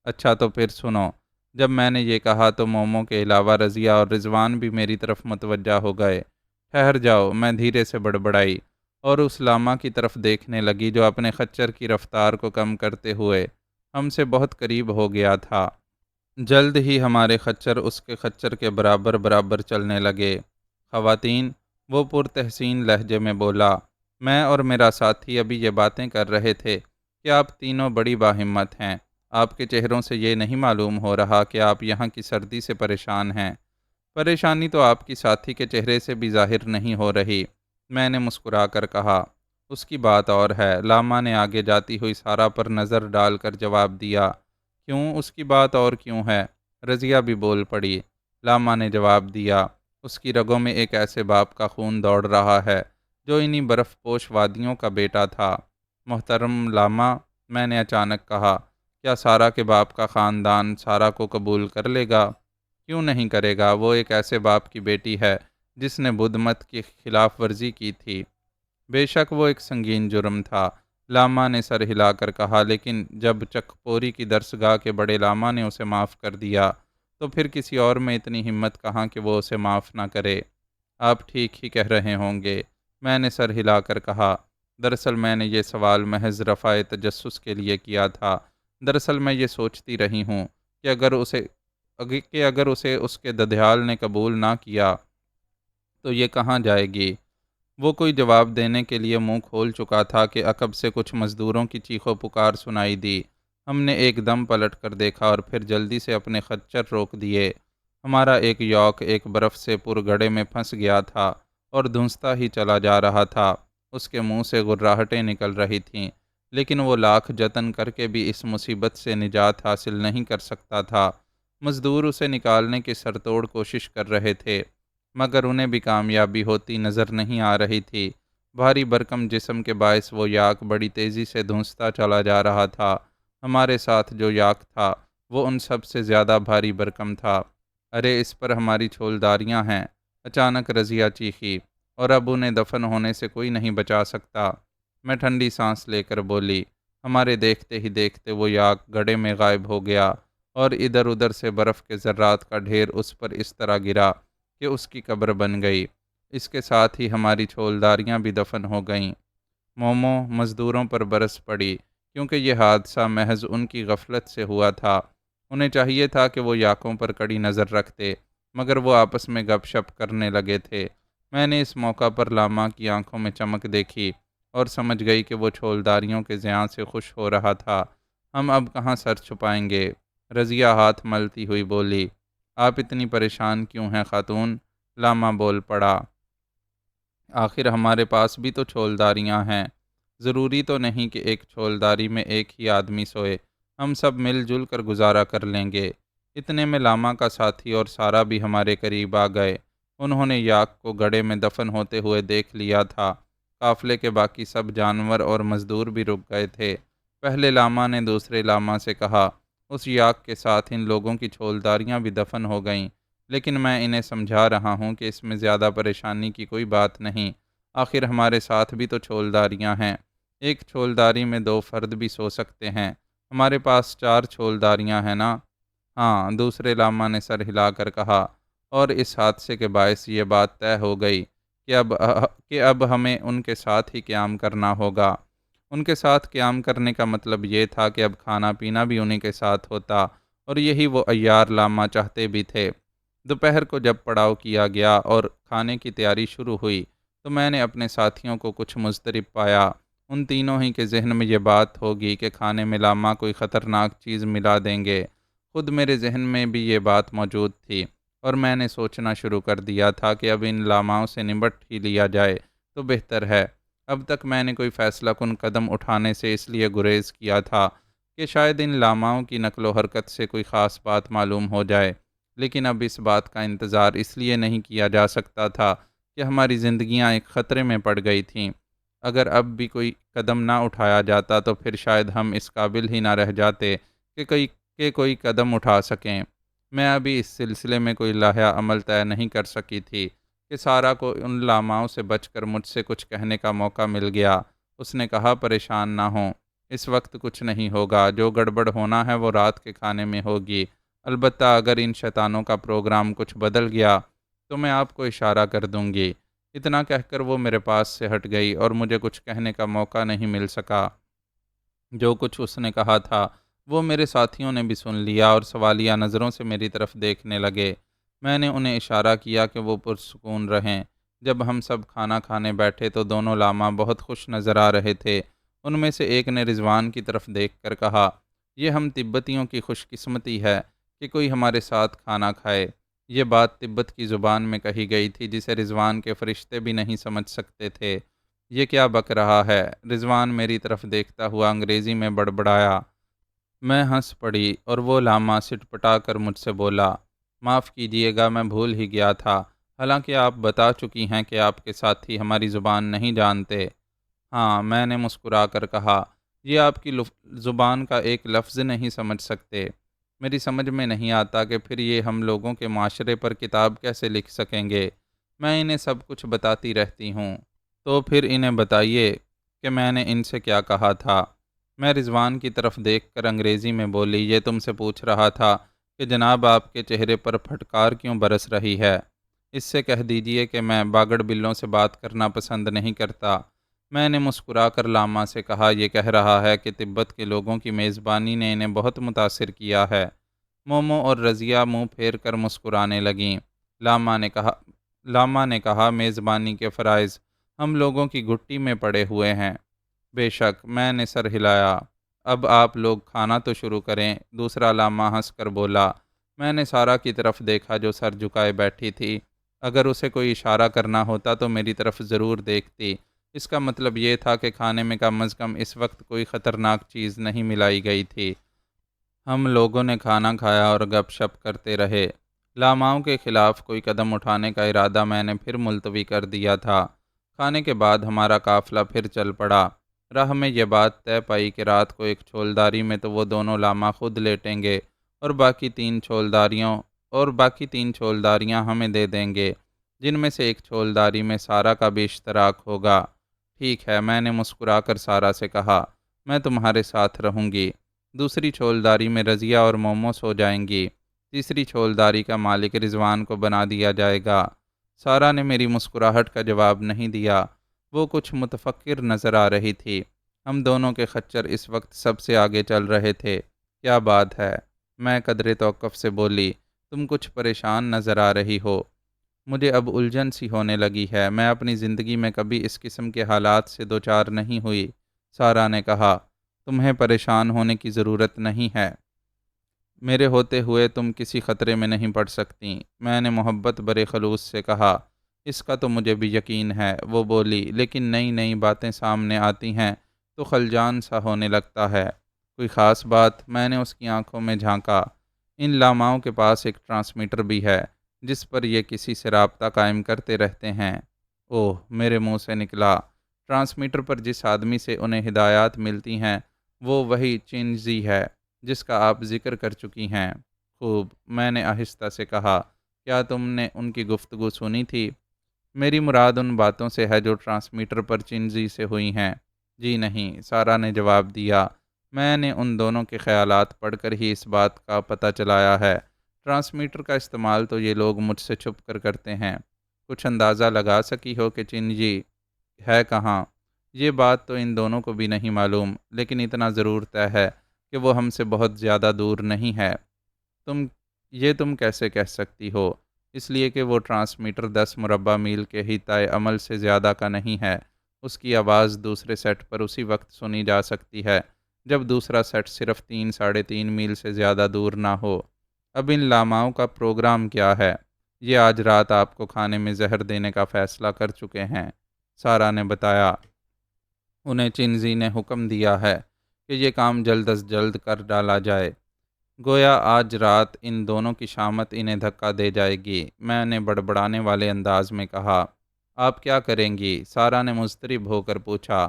اچھا تو پھر سنو۔ جب میں نے یہ کہا تو مومو کے علاوہ رضیہ اور رضوان بھی میری طرف متوجہ ہو گئے۔ ٹھہر جاؤ، میں دھیرے سے بڑبڑائی اور اس لاما کی طرف دیکھنے لگی جو اپنے خچر کی رفتار کو کم کرتے ہوئے ہم سے بہت قریب ہو گیا تھا۔ جلد ہی ہمارے خچر اس کے خچر کے برابر برابر چلنے لگے۔ خواتین، وہ پرتحسین لہجے میں بولا، میں اور میرا ساتھی ابھی یہ باتیں کر رہے تھے کہ آپ تینوں بڑی باہمت ہیں۔ آپ کے چہروں سے یہ نہیں معلوم ہو رہا کہ آپ یہاں کی سردی سے پریشان ہیں۔ پریشانی تو آپ کی ساتھی کے چہرے سے بھی ظاہر نہیں ہو رہی، میں نے مسکرا کر کہا۔ اس کی بات اور ہے، لاما نے آگے جاتی ہوئی سارا پر نظر ڈال کر جواب دیا۔ کیوں اس کی بات اور کیوں ہے؟ رضیہ بھی بول پڑی۔ لاما نے جواب دیا، اس کی رگوں میں ایک ایسے باپ کا خون دوڑ رہا ہے جو انہی برف پوش وادیوں کا بیٹا تھا۔ محترم لاما، میں نے اچانک کہا، کیا سارا کے باپ کا خاندان سارا کو قبول کر لے گا؟ کیوں نہیں کرے گا؟ وہ ایک ایسے باپ کی بیٹی ہے جس نے بدھ مت کی خلاف ورزی کی تھی۔ بے شک وہ ایک سنگین جرم تھا، لاما نے سر ہلا کر کہا، لیکن جب چک پوری کی درسگاہ کے بڑے لاما نے اسے معاف کر دیا تو پھر کسی اور میں اتنی ہمت کہاں کہ وہ اسے معاف نہ کرے؟ آپ ٹھیک ہی کہہ رہے ہوں گے، میں نے سر ہلا کر کہا۔ دراصل میں نے یہ سوال محض رفع تجسس کے لیے کیا تھا۔ دراصل میں یہ سوچتی رہی ہوں کہ اگر اسے اس کے ددھیال نے قبول نہ کیا تو یہ کہاں جائے گی؟ وہ کوئی جواب دینے کے لیے منہ کھول چکا تھا کہ عقب سے کچھ مزدوروں کی چیخو پکار سنائی دی۔ ہم نے ایک دم پلٹ کر دیکھا اور پھر جلدی سے اپنے خچر روک دیے۔ ہمارا ایک یوک ایک برف سے پر گڑھے میں پھنس گیا تھا اور دھنستا ہی چلا جا رہا تھا۔ اس کے منہ سے غراہٹیں نکل رہی تھیں، لیکن وہ لاکھ جتن کر کے بھی اس مصیبت سے نجات حاصل نہیں کر سکتا تھا۔ مزدور اسے نکالنے کی سرتوڑ کوشش کر رہے تھے، مگر انہیں بھی کامیابی ہوتی نظر نہیں آ رہی تھی۔ بھاری بھرکم جسم کے باعث وہ یاک بڑی تیزی سے دھنستا چلا جا رہا تھا۔ ہمارے ساتھ جو یاک تھا وہ ان سب سے زیادہ بھاری بھرکم تھا۔ ارے اس پر ہماری چھولداریاں ہیں، اچانک رضیہ چیخی، اور اب انہیں دفن ہونے سے کوئی نہیں بچا سکتا۔ میں ٹھنڈی سانس لے کر بولی۔ ہمارے دیکھتے ہی دیکھتے وہ یاک گڑھے میں غائب ہو گیا اور ادھر ادھر سے برف کے ذرات کا ڈھیر اس پر اس طرح گرا کہ اس کی قبر بن گئی۔ اس کے ساتھ ہی ہماری چھولداریاں بھی دفن ہو گئیں۔ مومو مزدوروں پر برس پڑی، کیونکہ یہ حادثہ محض ان کی غفلت سے ہوا تھا۔ انہیں چاہیے تھا کہ وہ یاکوں پر کڑی نظر رکھتے، مگر وہ آپس میں گپ شپ کرنے لگے تھے۔ میں نے اس موقع پر لاما کی آنکھوں میں چمک دیکھی اور سمجھ گئی کہ وہ چھولداریوں کے زیاں سے خوش ہو رہا تھا۔ ہم اب کہاں سر چھپائیں گے؟ رضیہ ہاتھ ملتی ہوئی بولی۔ آپ اتنی پریشان کیوں ہیں خاتون؟ لاما بول پڑا۔ آخر ہمارے پاس بھی تو چھولداریاں ہیں، ضروری تو نہیں کہ ایک چھولداری میں ایک ہی آدمی سوئے، ہم سب مل جل کر گزارا کر لیں گے۔ اتنے میں لاما کا ساتھی اور سارا بھی ہمارے قریب آ گئے۔ انہوں نے یاک کو گڑھے میں دفن ہوتے ہوئے دیکھ لیا تھا قافلے کے باقی سب جانور اور مزدور بھی رک گئے تھے۔ پہلے لاما نے دوسرے لاما سے کہا، اس یاک کے ساتھ ان لوگوں کی چھولداریاں بھی دفن ہو گئیں، لیکن میں انہیں سمجھا رہا ہوں کہ اس میں زیادہ پریشانی کی کوئی بات نہیں، آخر ہمارے ساتھ بھی تو چھولداریاں ہیں، ایک چھولداری میں 2 فرد بھی سو سکتے ہیں، ہمارے پاس 4 چھولداریاں ہیں نا؟ ہاں، دوسرے لاما نے سر ہلا کر کہا، اور اس حادثے کے باعث یہ بات طے ہو گئی کہ اب ہمیں ان کے ساتھ ہی قیام کرنا ہوگا۔ ان کے ساتھ قیام کرنے کا مطلب یہ تھا کہ اب کھانا پینا بھی انہی کے ساتھ ہوتا، اور یہی وہ عیار لاما چاہتے بھی تھے۔ دوپہر کو جب پڑاؤ کیا گیا اور کھانے کی تیاری شروع ہوئی تو میں نے اپنے ساتھیوں کو کچھ مضطرب پایا۔ ان تینوں ہی کے ذہن میں یہ بات ہوگی کہ کھانے میں لاما کوئی خطرناک چیز ملا دیں گے۔ خود میرے ذہن میں بھی یہ بات موجود تھی، اور میں نے سوچنا شروع کر دیا تھا کہ اب ان لاماؤں سے نمٹ ہی لیا جائے تو بہتر ہے۔ اب تک میں نے کوئی فیصلہ کن قدم اٹھانے سے اس لیے گریز کیا تھا کہ شاید ان لاماؤں کی نقل و حرکت سے کوئی خاص بات معلوم ہو جائے، لیکن اب اس بات کا انتظار اس لیے نہیں کیا جا سکتا تھا کہ ہماری زندگیاں ایک خطرے میں پڑ گئی تھیں۔ اگر اب بھی کوئی قدم نہ اٹھایا جاتا تو پھر شاید ہم اس قابل ہی نہ رہ جاتے کہ کوئی قدم اٹھا سکیں۔ میں ابھی اس سلسلے میں کوئی لائحہ عمل طے نہیں کر سکی تھی کہ سارا کو ان لاماؤں سے بچ کر مجھ سے کچھ کہنے کا موقع مل گیا۔ اس نے کہا، پریشان نہ ہوں، اس وقت کچھ نہیں ہوگا، جو گڑبڑ ہونا ہے وہ رات کے کھانے میں ہوگی، البتہ اگر ان شیطانوں کا پروگرام کچھ بدل گیا تو میں آپ کو اشارہ کر دوں گی۔ اتنا کہہ کر وہ میرے پاس سے ہٹ گئی اور مجھے کچھ کہنے کا موقع نہیں مل سکا۔ جو کچھ اس نے کہا تھا وہ میرے ساتھیوں نے بھی سن لیا اور سوالیہ نظروں سے میری طرف دیکھنے لگے۔ میں نے انہیں اشارہ کیا کہ وہ پرسکون رہیں۔ جب ہم سب کھانا کھانے بیٹھے تو دونوں لاما بہت خوش نظر آ رہے تھے۔ ان میں سے ایک نے رضوان کی طرف دیکھ کر کہا، یہ ہم تبتیوں کی خوش قسمتی ہے کہ کوئی ہمارے ساتھ کھانا کھائے۔ یہ بات تبت کی زبان میں کہی گئی تھی جسے رضوان کے فرشتے بھی نہیں سمجھ سکتے تھے۔ یہ کیا بک رہا ہے؟ رضوان میری طرف دیکھتا ہوا انگریزی میں بڑبڑایا۔ میں ہنس پڑی اور وہ لاما سٹپٹا کر مجھ سے بولا، معاف کیجیے گا، میں بھول ہی گیا تھا، حالانکہ آپ بتا چکی ہیں کہ آپ کے ساتھی ہماری زبان نہیں جانتے۔ ہاں، میں نے مسکرا کر کہا، یہ آپ کی زبان کا ایک لفظ نہیں سمجھ سکتے۔ میری سمجھ میں نہیں آتا کہ پھر یہ ہم لوگوں کے معاشرے پر کتاب کیسے لکھ سکیں گے۔ میں انہیں سب کچھ بتاتی رہتی ہوں، تو پھر انہیں بتائیے کہ میں نے ان سے کیا کہا تھا۔ میں رضوان کی طرف دیکھ کر انگریزی میں بولی، یہ تم سے پوچھ رہا تھا کہ جناب آپ کے چہرے پر پھٹکار کیوں برس رہی ہے؟ اس سے کہہ دیجئے کہ میں باگڑ بلوں سے بات کرنا پسند نہیں کرتا۔ میں نے مسکرا کر لاما سے کہا، یہ کہہ رہا ہے کہ تبت کے لوگوں کی میزبانی نے انہیں بہت متاثر کیا ہے۔ مومو اور رضیہ منہ پھیر کر مسکرانے لگیں۔ لاما نے کہا، میزبانی کے فرائض ہم لوگوں کی گھٹی میں پڑے ہوئے ہیں۔ بے شک، میں نے سر ہلایا۔ اب آپ لوگ کھانا تو شروع کریں۔ دوسرا لاما ہنس کر بولا۔ میں نے سارا کی طرف دیکھا جو سر جھکائے بیٹھی تھی۔ اگر اسے کوئی اشارہ کرنا ہوتا تو میری طرف ضرور دیکھتی۔ اس کا مطلب یہ تھا کہ کھانے میں کم از کم اس وقت کوئی خطرناک چیز نہیں ملائی گئی تھی۔ ہم لوگوں نے کھانا کھایا اور گپ شپ کرتے رہے۔ لاماؤں کے خلاف کوئی قدم اٹھانے کا ارادہ میں نے پھر ملتوی کر دیا تھا۔ کھانے کے بعد ہمارا قافلہ پھر چل پڑا۔ راہ میں یہ بات طے پائی کہ رات کو ایک چھولداری میں تو وہ دونوں لاما خود لیٹیں گے اور باقی تین چھولداریاں ہمیں دے دیں گے، جن میں سے ایک چھولداری میں سارا کا بھی اشتراک ہوگا۔ ٹھیک ہے، میں نے مسکرا کر سارا سے کہا، میں تمہارے ساتھ رہوں گی۔ دوسری چھولداری میں رضیہ اور مومو سو جائیں گی۔ تیسری چھولداری کا مالک رضوان کو بنا دیا جائے گا۔ سارا نے میری مسکراہٹ کا جواب نہیں دیا۔ وہ کچھ متفکر نظر آ رہی تھی۔ ہم دونوں کے خچر اس وقت سب سے آگے چل رہے تھے۔ کیا بات ہے؟ میں قدرے توقف سے بولی، تم کچھ پریشان نظر آ رہی ہو۔ مجھے اب الجھن سی ہونے لگی ہے، میں اپنی زندگی میں کبھی اس قسم کے حالات سے دوچار نہیں ہوئی۔ سارا نے کہا، تمہیں پریشان ہونے کی ضرورت نہیں ہے، میرے ہوتے ہوئے تم کسی خطرے میں نہیں پڑ سکتی۔ میں نے محبت برے خلوص سے کہا، اس کا تو مجھے بھی یقین ہے۔ وہ بولی، لیکن نئی نئی باتیں سامنے آتی ہیں تو خلجان سا ہونے لگتا ہے۔ کوئی خاص بات؟ میں نے اس کی آنکھوں میں جھانکا۔ ان لاماؤں کے پاس ایک ٹرانسمیٹر بھی ہے جس پر یہ کسی سے رابطہ قائم کرتے رہتے ہیں۔ اوہ، میرے منہ سے نکلا، ٹرانسمیٹر پر جس آدمی سے انہیں ہدایات ملتی ہیں وہ وہی چنجی ہے جس کا آپ ذکر کر چکی ہیں۔ خوب، میں نے آہستہ سے کہا، کیا تم نے ان کی گفتگو سنی تھی؟ میری مراد ان باتوں سے ہے جو ٹرانسمیٹر پر چنجی سے ہوئی ہیں۔ جی نہیں، سارا نے جواب دیا، میں نے ان دونوں کے خیالات پڑھ کر ہی اس بات کا پتہ چلایا ہے۔ ٹرانسمیٹر کا استعمال تو یہ لوگ مجھ سے چھپ کر کرتے ہیں۔ کچھ اندازہ لگا سکی ہو کہ چنجی ہے کہاں؟ یہ بات تو ان دونوں کو بھی نہیں معلوم، لیکن اتنا ضرور طے ہے کہ وہ ہم سے بہت زیادہ دور نہیں ہے۔ تم کیسے کہہ سکتی ہو؟ اس لیے کہ وہ ٹرانسمیٹر 10 مربع میل کے ہی طے عمل سے زیادہ کا نہیں ہے۔ اس کی آواز دوسرے سیٹ پر اسی وقت سنی جا سکتی ہے جب دوسرا سیٹ صرف 3 – 3.5 میل سے زیادہ دور نہ ہو۔ اب ان لاماؤں کا پروگرام کیا ہے؟ یہ آج رات آپ کو کھانے میں زہر دینے کا فیصلہ کر چکے ہیں، سارا نے بتایا۔ انہیں چنزی نے حکم دیا ہے کہ یہ کام جلد از جلد کر ڈالا جائے، گویا آج رات ان دونوں کی شامت انہیں دھکا دے جائے گی۔ میں نے بڑبڑانے والے انداز میں کہا، آپ کیا کریں گی؟ سارا نے مضطرب ہو کر پوچھا۔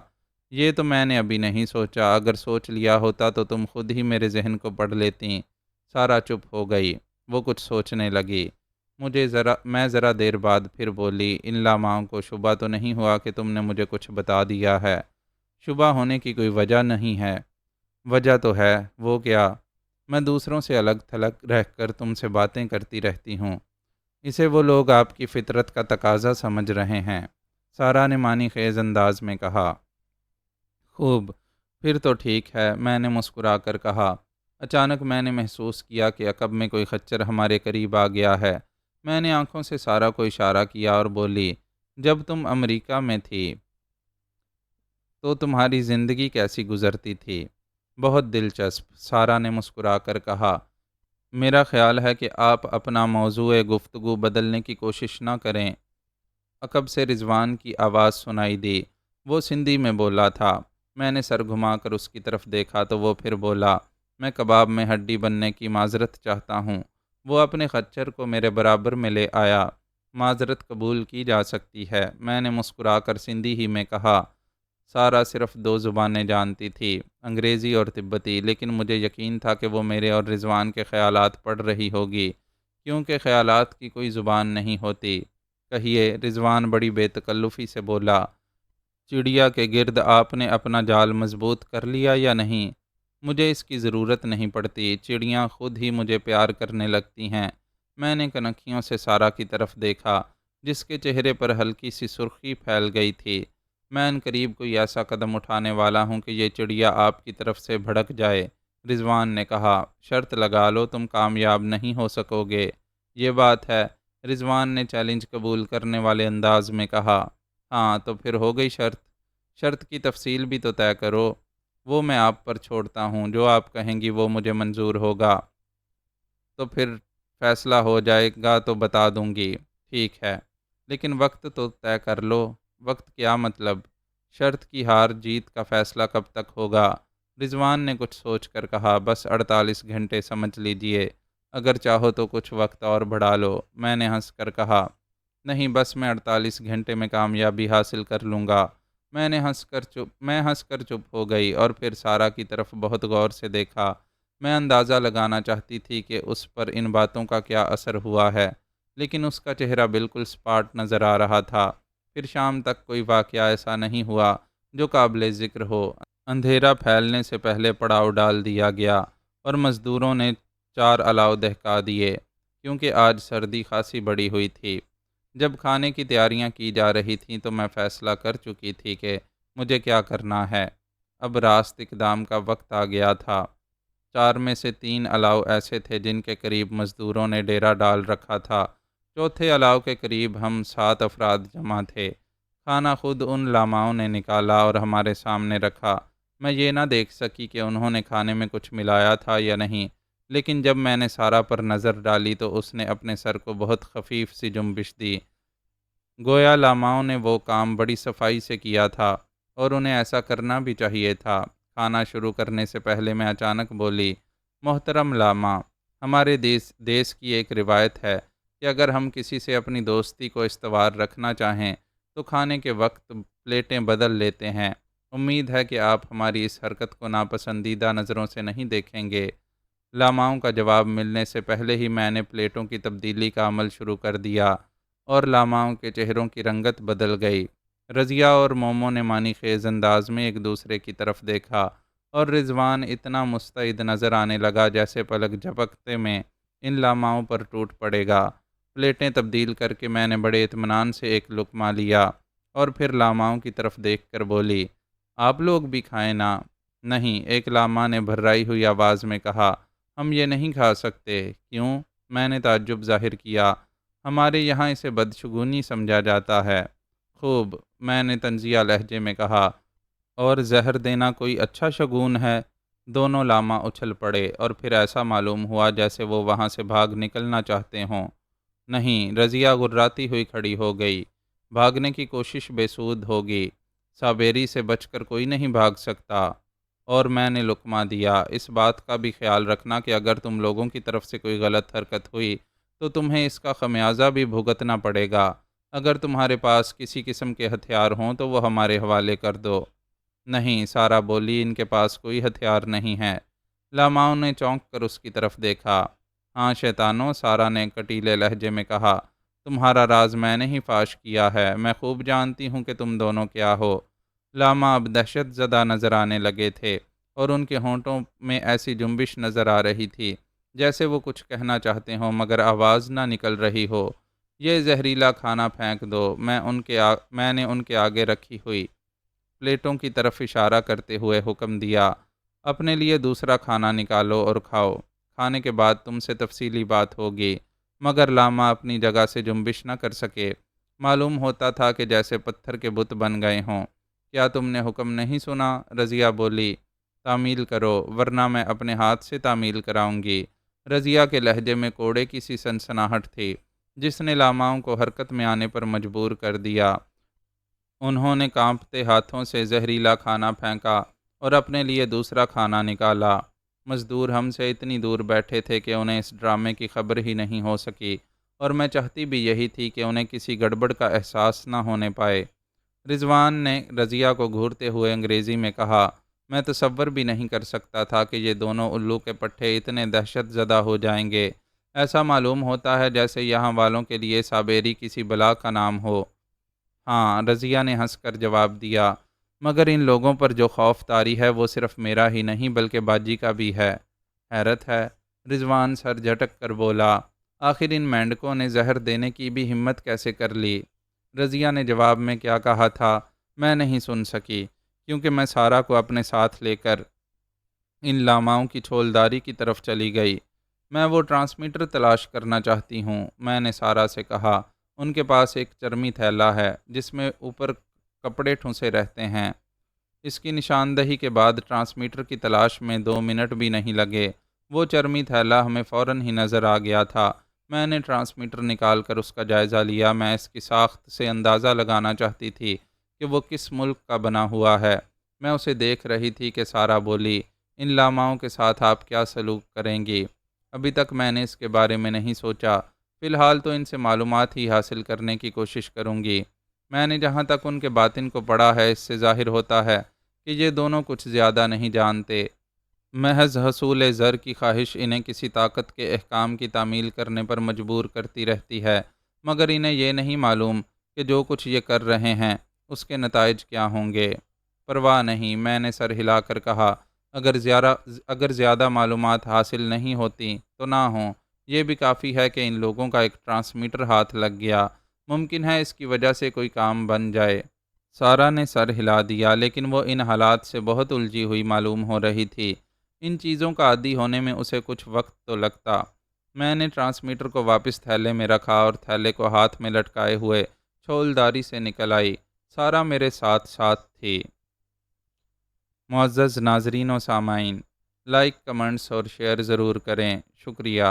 یہ تو میں نے ابھی نہیں سوچا، اگر سوچ لیا ہوتا تو تم خود ہی میرے ذہن کو پڑھ لیتیں۔ سارا چپ ہو گئی، وہ کچھ سوچنے لگی۔ میں ذرا دیر بعد پھر بولی، ان لاماؤں کو شبہ تو نہیں ہوا کہ تم نے مجھے کچھ بتا دیا ہے؟ شبہ ہونے کی کوئی وجہ نہیں ہے۔ وجہ تو ہے، وہ کیا؟ میں دوسروں سے الگ تھلگ رہ کر تم سے باتیں کرتی رہتی ہوں، اسے وہ لوگ آپ کی فطرت کا تقاضا سمجھ رہے ہیں، سارا نے معنی خیز انداز میں کہا۔ خوب، پھر تو ٹھیک ہے، میں نے مسکرا کر کہا۔ اچانک میں نے محسوس کیا کہ عقب میں کوئی خچر ہمارے قریب آ گیا ہے۔ میں نے آنکھوں سے سارا کو اشارہ کیا اور بولی، جب تم امریکہ میں تھی تو تمہاری زندگی کیسی گزرتی تھی؟ بہت دلچسپ، سارا نے مسکرا کر کہا۔ میرا خیال ہے کہ آپ اپنا موضوع گفتگو بدلنے کی کوشش نہ کریں۔ عقب سے رضوان کی آواز سنائی دی، وہ سندھی میں بولا تھا۔ میں نے سر گھما کر اس کی طرف دیکھا تو وہ پھر بولا، میں کباب میں ہڈی بننے کی معذرت چاہتا ہوں۔ وہ اپنے خچر کو میرے برابر میں لے آیا۔ معذرت قبول کی جا سکتی ہے، میں نے مسکرا کر سندھی ہی میں کہا۔ سارا صرف 2 زبانیں جانتی تھی، انگریزی اور تبتی، لیکن مجھے یقین تھا کہ وہ میرے اور رضوان کے خیالات پڑھ رہی ہوگی، کیونکہ خیالات کی کوئی زبان نہیں ہوتی۔ کہیے، رضوان بڑی بے تکلفی سے بولا، چڑیا کے گرد آپ نے اپنا جال مضبوط کر لیا یا نہیں؟ مجھے اس کی ضرورت نہیں پڑتی، چڑیاں خود ہی مجھے پیار کرنے لگتی ہیں۔ میں نے کنکھیوں سے سارا کی طرف دیکھا، جس کے چہرے پر ہلکی سی سرخی پھیل گئی تھی۔ میں ان قریب کوئی ایسا قدم اٹھانے والا ہوں کہ یہ چڑیا آپ کی طرف سے بھڑک جائے، رضوان نے کہا۔ شرط لگا لو، تم کامیاب نہیں ہو سکو گے۔ یہ بات ہے، رضوان نے چیلنج قبول کرنے والے انداز میں کہا۔ ہاں، تو پھر ہو گئی شرط۔ شرط کی تفصیل بھی تو طے کرو۔ وہ میں آپ پر چھوڑتا ہوں، جو آپ کہیں گی وہ مجھے منظور ہوگا۔ تو پھر فیصلہ ہو جائے گا تو بتا دوں گی۔ ٹھیک ہے، لیکن وقت تو طے کر لو۔ وقت کیا مطلب؟ شرط کی ہار جیت کا فیصلہ کب تک ہوگا؟ رضوان نے کچھ سوچ کر کہا، بس 48 گھنٹے سمجھ لیجئے، اگر چاہو تو کچھ وقت اور بڑھا لو۔ میں نے ہنس کر کہا، نہیں، بس میں 48 گھنٹے میں کامیابی حاصل کر لوں گا۔ میں ہنس کر چپ ہو گئی اور پھر سارا کی طرف بہت غور سے دیکھا۔ میں اندازہ لگانا چاہتی تھی کہ اس پر ان باتوں کا کیا اثر ہوا ہے، لیکن اس کا چہرہ بالکل سپاٹ نظر آ رہا تھا۔ پھر شام تک کوئی واقعہ ایسا نہیں ہوا جو قابل ذکر ہو۔ اندھیرا پھیلنے سے پہلے پڑاؤ ڈال دیا گیا اور مزدوروں نے 4 الاؤ دہکا دیے، کیونکہ آج سردی خاصی بڑی ہوئی تھی۔ جب کھانے کی تیاریاں کی جا رہی تھیں تو میں فیصلہ کر چکی تھی کہ مجھے کیا کرنا ہے۔ اب راست اقدام کا وقت آ گیا تھا۔ 4 میں سے 3 الاؤ ایسے تھے جن کے قریب مزدوروں نے ڈیرا ڈال رکھا تھا۔ چوتھے الاؤ کے قریب ہم 7 افراد جمع تھے۔ کھانا خود ان لاماؤں نے نکالا اور ہمارے سامنے رکھا۔ میں یہ نہ دیکھ سکی کہ انہوں نے کھانے میں کچھ ملایا تھا یا نہیں، لیکن جب میں نے سارا پر نظر ڈالی تو اس نے اپنے سر کو بہت خفیف سی جنبش دی، گویا لاماؤں نے وہ کام بڑی صفائی سے کیا تھا اور انہیں ایسا کرنا بھی چاہیے تھا۔ کھانا شروع کرنے سے پہلے میں اچانک بولی، محترم لاما، ہمارے دیس کی ایک روایت ہے کہ اگر ہم کسی سے اپنی دوستی کو استوار رکھنا چاہیں تو کھانے کے وقت پلیٹیں بدل لیتے ہیں۔ امید ہے کہ آپ ہماری اس حرکت کو ناپسندیدہ نظروں سے نہیں دیکھیں گے۔ لاماؤں کا جواب ملنے سے پہلے ہی میں نے پلیٹوں کی تبدیلی کا عمل شروع کر دیا اور لاماؤں کے چہروں کی رنگت بدل گئی۔ رضیہ اور مومو نے معنی خیز انداز میں ایک دوسرے کی طرف دیکھا اور رضوان اتنا مستعد نظر آنے لگا جیسے پلک جھپکتے میں ان لاماؤں پر ٹوٹ پڑے گا۔ پلیٹیں تبدیل کر کے میں نے بڑے اطمینان سے ایک لقمہ لیا اور پھر لاماؤں کی طرف دیکھ کر بولی، آپ لوگ بھی کھائیں نا؟ نہیں، ایک لاما نے بھررائی ہوئی آواز میں کہا، ہم یہ نہیں کھا سکتے۔ کیوں؟ میں نے تعجب ظاہر کیا۔ ہمارے یہاں اسے بدشگونی سمجھا جاتا ہے۔ خوب، میں نے طنزیہ لہجے میں کہا، اور زہر دینا کوئی اچھا شگون ہے؟ دونوں لاما اچھل پڑے اور پھر ایسا معلوم ہوا جیسے وہ وہاں سے بھاگ نکلنا چاہتے ہوں۔ نہیں، رضیہ گراتی ہوئی کھڑی ہو گئی۔ بھاگنے کی کوشش بے سود ہوگی۔ سابیری سے بچ کر کوئی نہیں بھاگ سکتا۔ اور میں نے لقمہ دیا، اس بات کا بھی خیال رکھنا کہ اگر تم لوگوں کی طرف سے کوئی غلط حرکت ہوئی تو تمہیں اس کا خمیازہ بھی بھگتنا پڑے گا۔ اگر تمہارے پاس کسی قسم کے ہتھیار ہوں تو وہ ہمارے حوالے کر دو۔ نہیں، سارا بولی، ان کے پاس کوئی ہتھیار نہیں ہے۔ لاماؤں نے چونک کر اس کی طرف دیکھا۔ ہاں شیطانوں، سارا نے کٹیلے لہجے میں کہا، تمہارا راز میں نے ہی فاش کیا ہے۔ میں خوب جانتی ہوں کہ تم دونوں کیا ہو۔ لاما اب دہشت زدہ نظر آنے لگے تھے اور ان کے ہونٹوں میں ایسی جنبش نظر آ رہی تھی جیسے وہ کچھ کہنا چاہتے ہوں مگر آواز نہ نکل رہی ہو۔ یہ زہریلا کھانا پھینک دو، میں نے ان کے آگے رکھی ہوئی پلیٹوں کی طرف اشارہ کرتے ہوئے حکم دیا، اپنے لیے دوسرا کھانا نکالو اور کھاؤ۔ کھانے کے بعد تم سے تفصیلی بات ہوگی۔ مگر لاما اپنی جگہ سے جنبش نہ کر سکے۔ معلوم ہوتا تھا کہ جیسے پتھر کے بت بن گئے ہوں۔ کیا تم نے حکم نہیں سنا؟ رضیہ بولی، تعمیل کرو ورنہ میں اپنے ہاتھ سے تعمیل کراؤں گی۔ رضیہ کے لہجے میں کوڑے کی سی سنسناہٹ تھی جس نے لاماؤں کو حرکت میں آنے پر مجبور کر دیا۔ انہوں نے کانپتے ہاتھوں سے زہریلا کھانا پھینکا اور اپنے لیے دوسرا کھانا نکالا۔ مزدور ہم سے اتنی دور بیٹھے تھے کہ انہیں اس ڈرامے کی خبر ہی نہیں ہو سکی، اور میں چاہتی بھی یہی تھی کہ انہیں کسی گڑبڑ کا احساس نہ ہونے پائے۔ رضوان نے رضیہ کو گھورتے ہوئے انگریزی میں کہا، میں تصور بھی نہیں کر سکتا تھا کہ یہ دونوں الو کے پٹھے اتنے دہشت زدہ ہو جائیں گے۔ ایسا معلوم ہوتا ہے جیسے یہاں والوں کے لیے سابیری کسی بلا کا نام ہو۔ ہاں، رضیہ نے ہنس کر جواب دیا، مگر ان لوگوں پر جو خوف طاری ہے وہ صرف میرا ہی نہیں بلکہ باجی کا بھی ہے۔ حیرت ہے، رضوان سر جھٹک کر بولا، آخر ان مینڈکوں نے زہر دینے کی بھی ہمت کیسے کر لی؟ رضیہ نے جواب میں کیا کہا تھا میں نہیں سن سکی، کیونکہ میں سارا کو اپنے ساتھ لے کر ان لاماؤں کی چھولداری کی طرف چلی گئی۔ میں وہ ٹرانسمیٹر تلاش کرنا چاہتی ہوں، میں نے سارا سے کہا۔ ان کے پاس ایک چرمی تھیلا ہے جس میں اوپر کپڑے ٹھونسے رہتے ہیں۔ اس کی نشاندہی کے بعد ٹرانسمیٹر کی تلاش میں 2 منٹ بھی نہیں لگے۔ وہ چرمی تھیلا ہمیں فوراً ہی نظر آ گیا تھا۔ میں نے ٹرانسمیٹر نکال کر اس کا جائزہ لیا۔ میں اس کی ساخت سے اندازہ لگانا چاہتی تھی کہ وہ کس ملک کا بنا ہوا ہے۔ میں اسے دیکھ رہی تھی کہ سارا بولی، ان لاماؤں کے ساتھ آپ کیا سلوک کریں گی؟ ابھی تک میں نے اس کے بارے میں نہیں سوچا۔ فی الحال تو ان سے معلومات ہی حاصل کرنے کی کوشش کروں گی۔ میں نے جہاں تک ان کے باطن کو پڑھا ہے اس سے ظاہر ہوتا ہے کہ یہ دونوں کچھ زیادہ نہیں جانتے۔ محض حصول زر کی خواہش انہیں کسی طاقت کے احکام کی تعمیل کرنے پر مجبور کرتی رہتی ہے، مگر انہیں یہ نہیں معلوم کہ جو کچھ یہ کر رہے ہیں اس کے نتائج کیا ہوں گے۔ پرواہ نہیں، میں نے سر ہلا کر کہا، اگر زیادہ معلومات حاصل نہیں ہوتی تو نہ ہوں۔ یہ بھی کافی ہے کہ ان لوگوں کا ایک ٹرانسمیٹر ہاتھ لگ گیا۔ ممکن ہے اس کی وجہ سے کوئی کام بن جائے۔ سارا نے سر ہلا دیا، لیکن وہ ان حالات سے بہت الجھی ہوئی معلوم ہو رہی تھی۔ ان چیزوں کا عادی ہونے میں اسے کچھ وقت تو لگتا۔ میں نے ٹرانسمیٹر کو واپس تھیلے میں رکھا اور تھیلے کو ہاتھ میں لٹکائے ہوئے چھولداری سے نکل آئی۔ سارا میرے ساتھ ساتھ تھی۔ معزز ناظرین و سامعین، لائک، کمنٹس اور شیئر ضرور کریں۔ شکریہ۔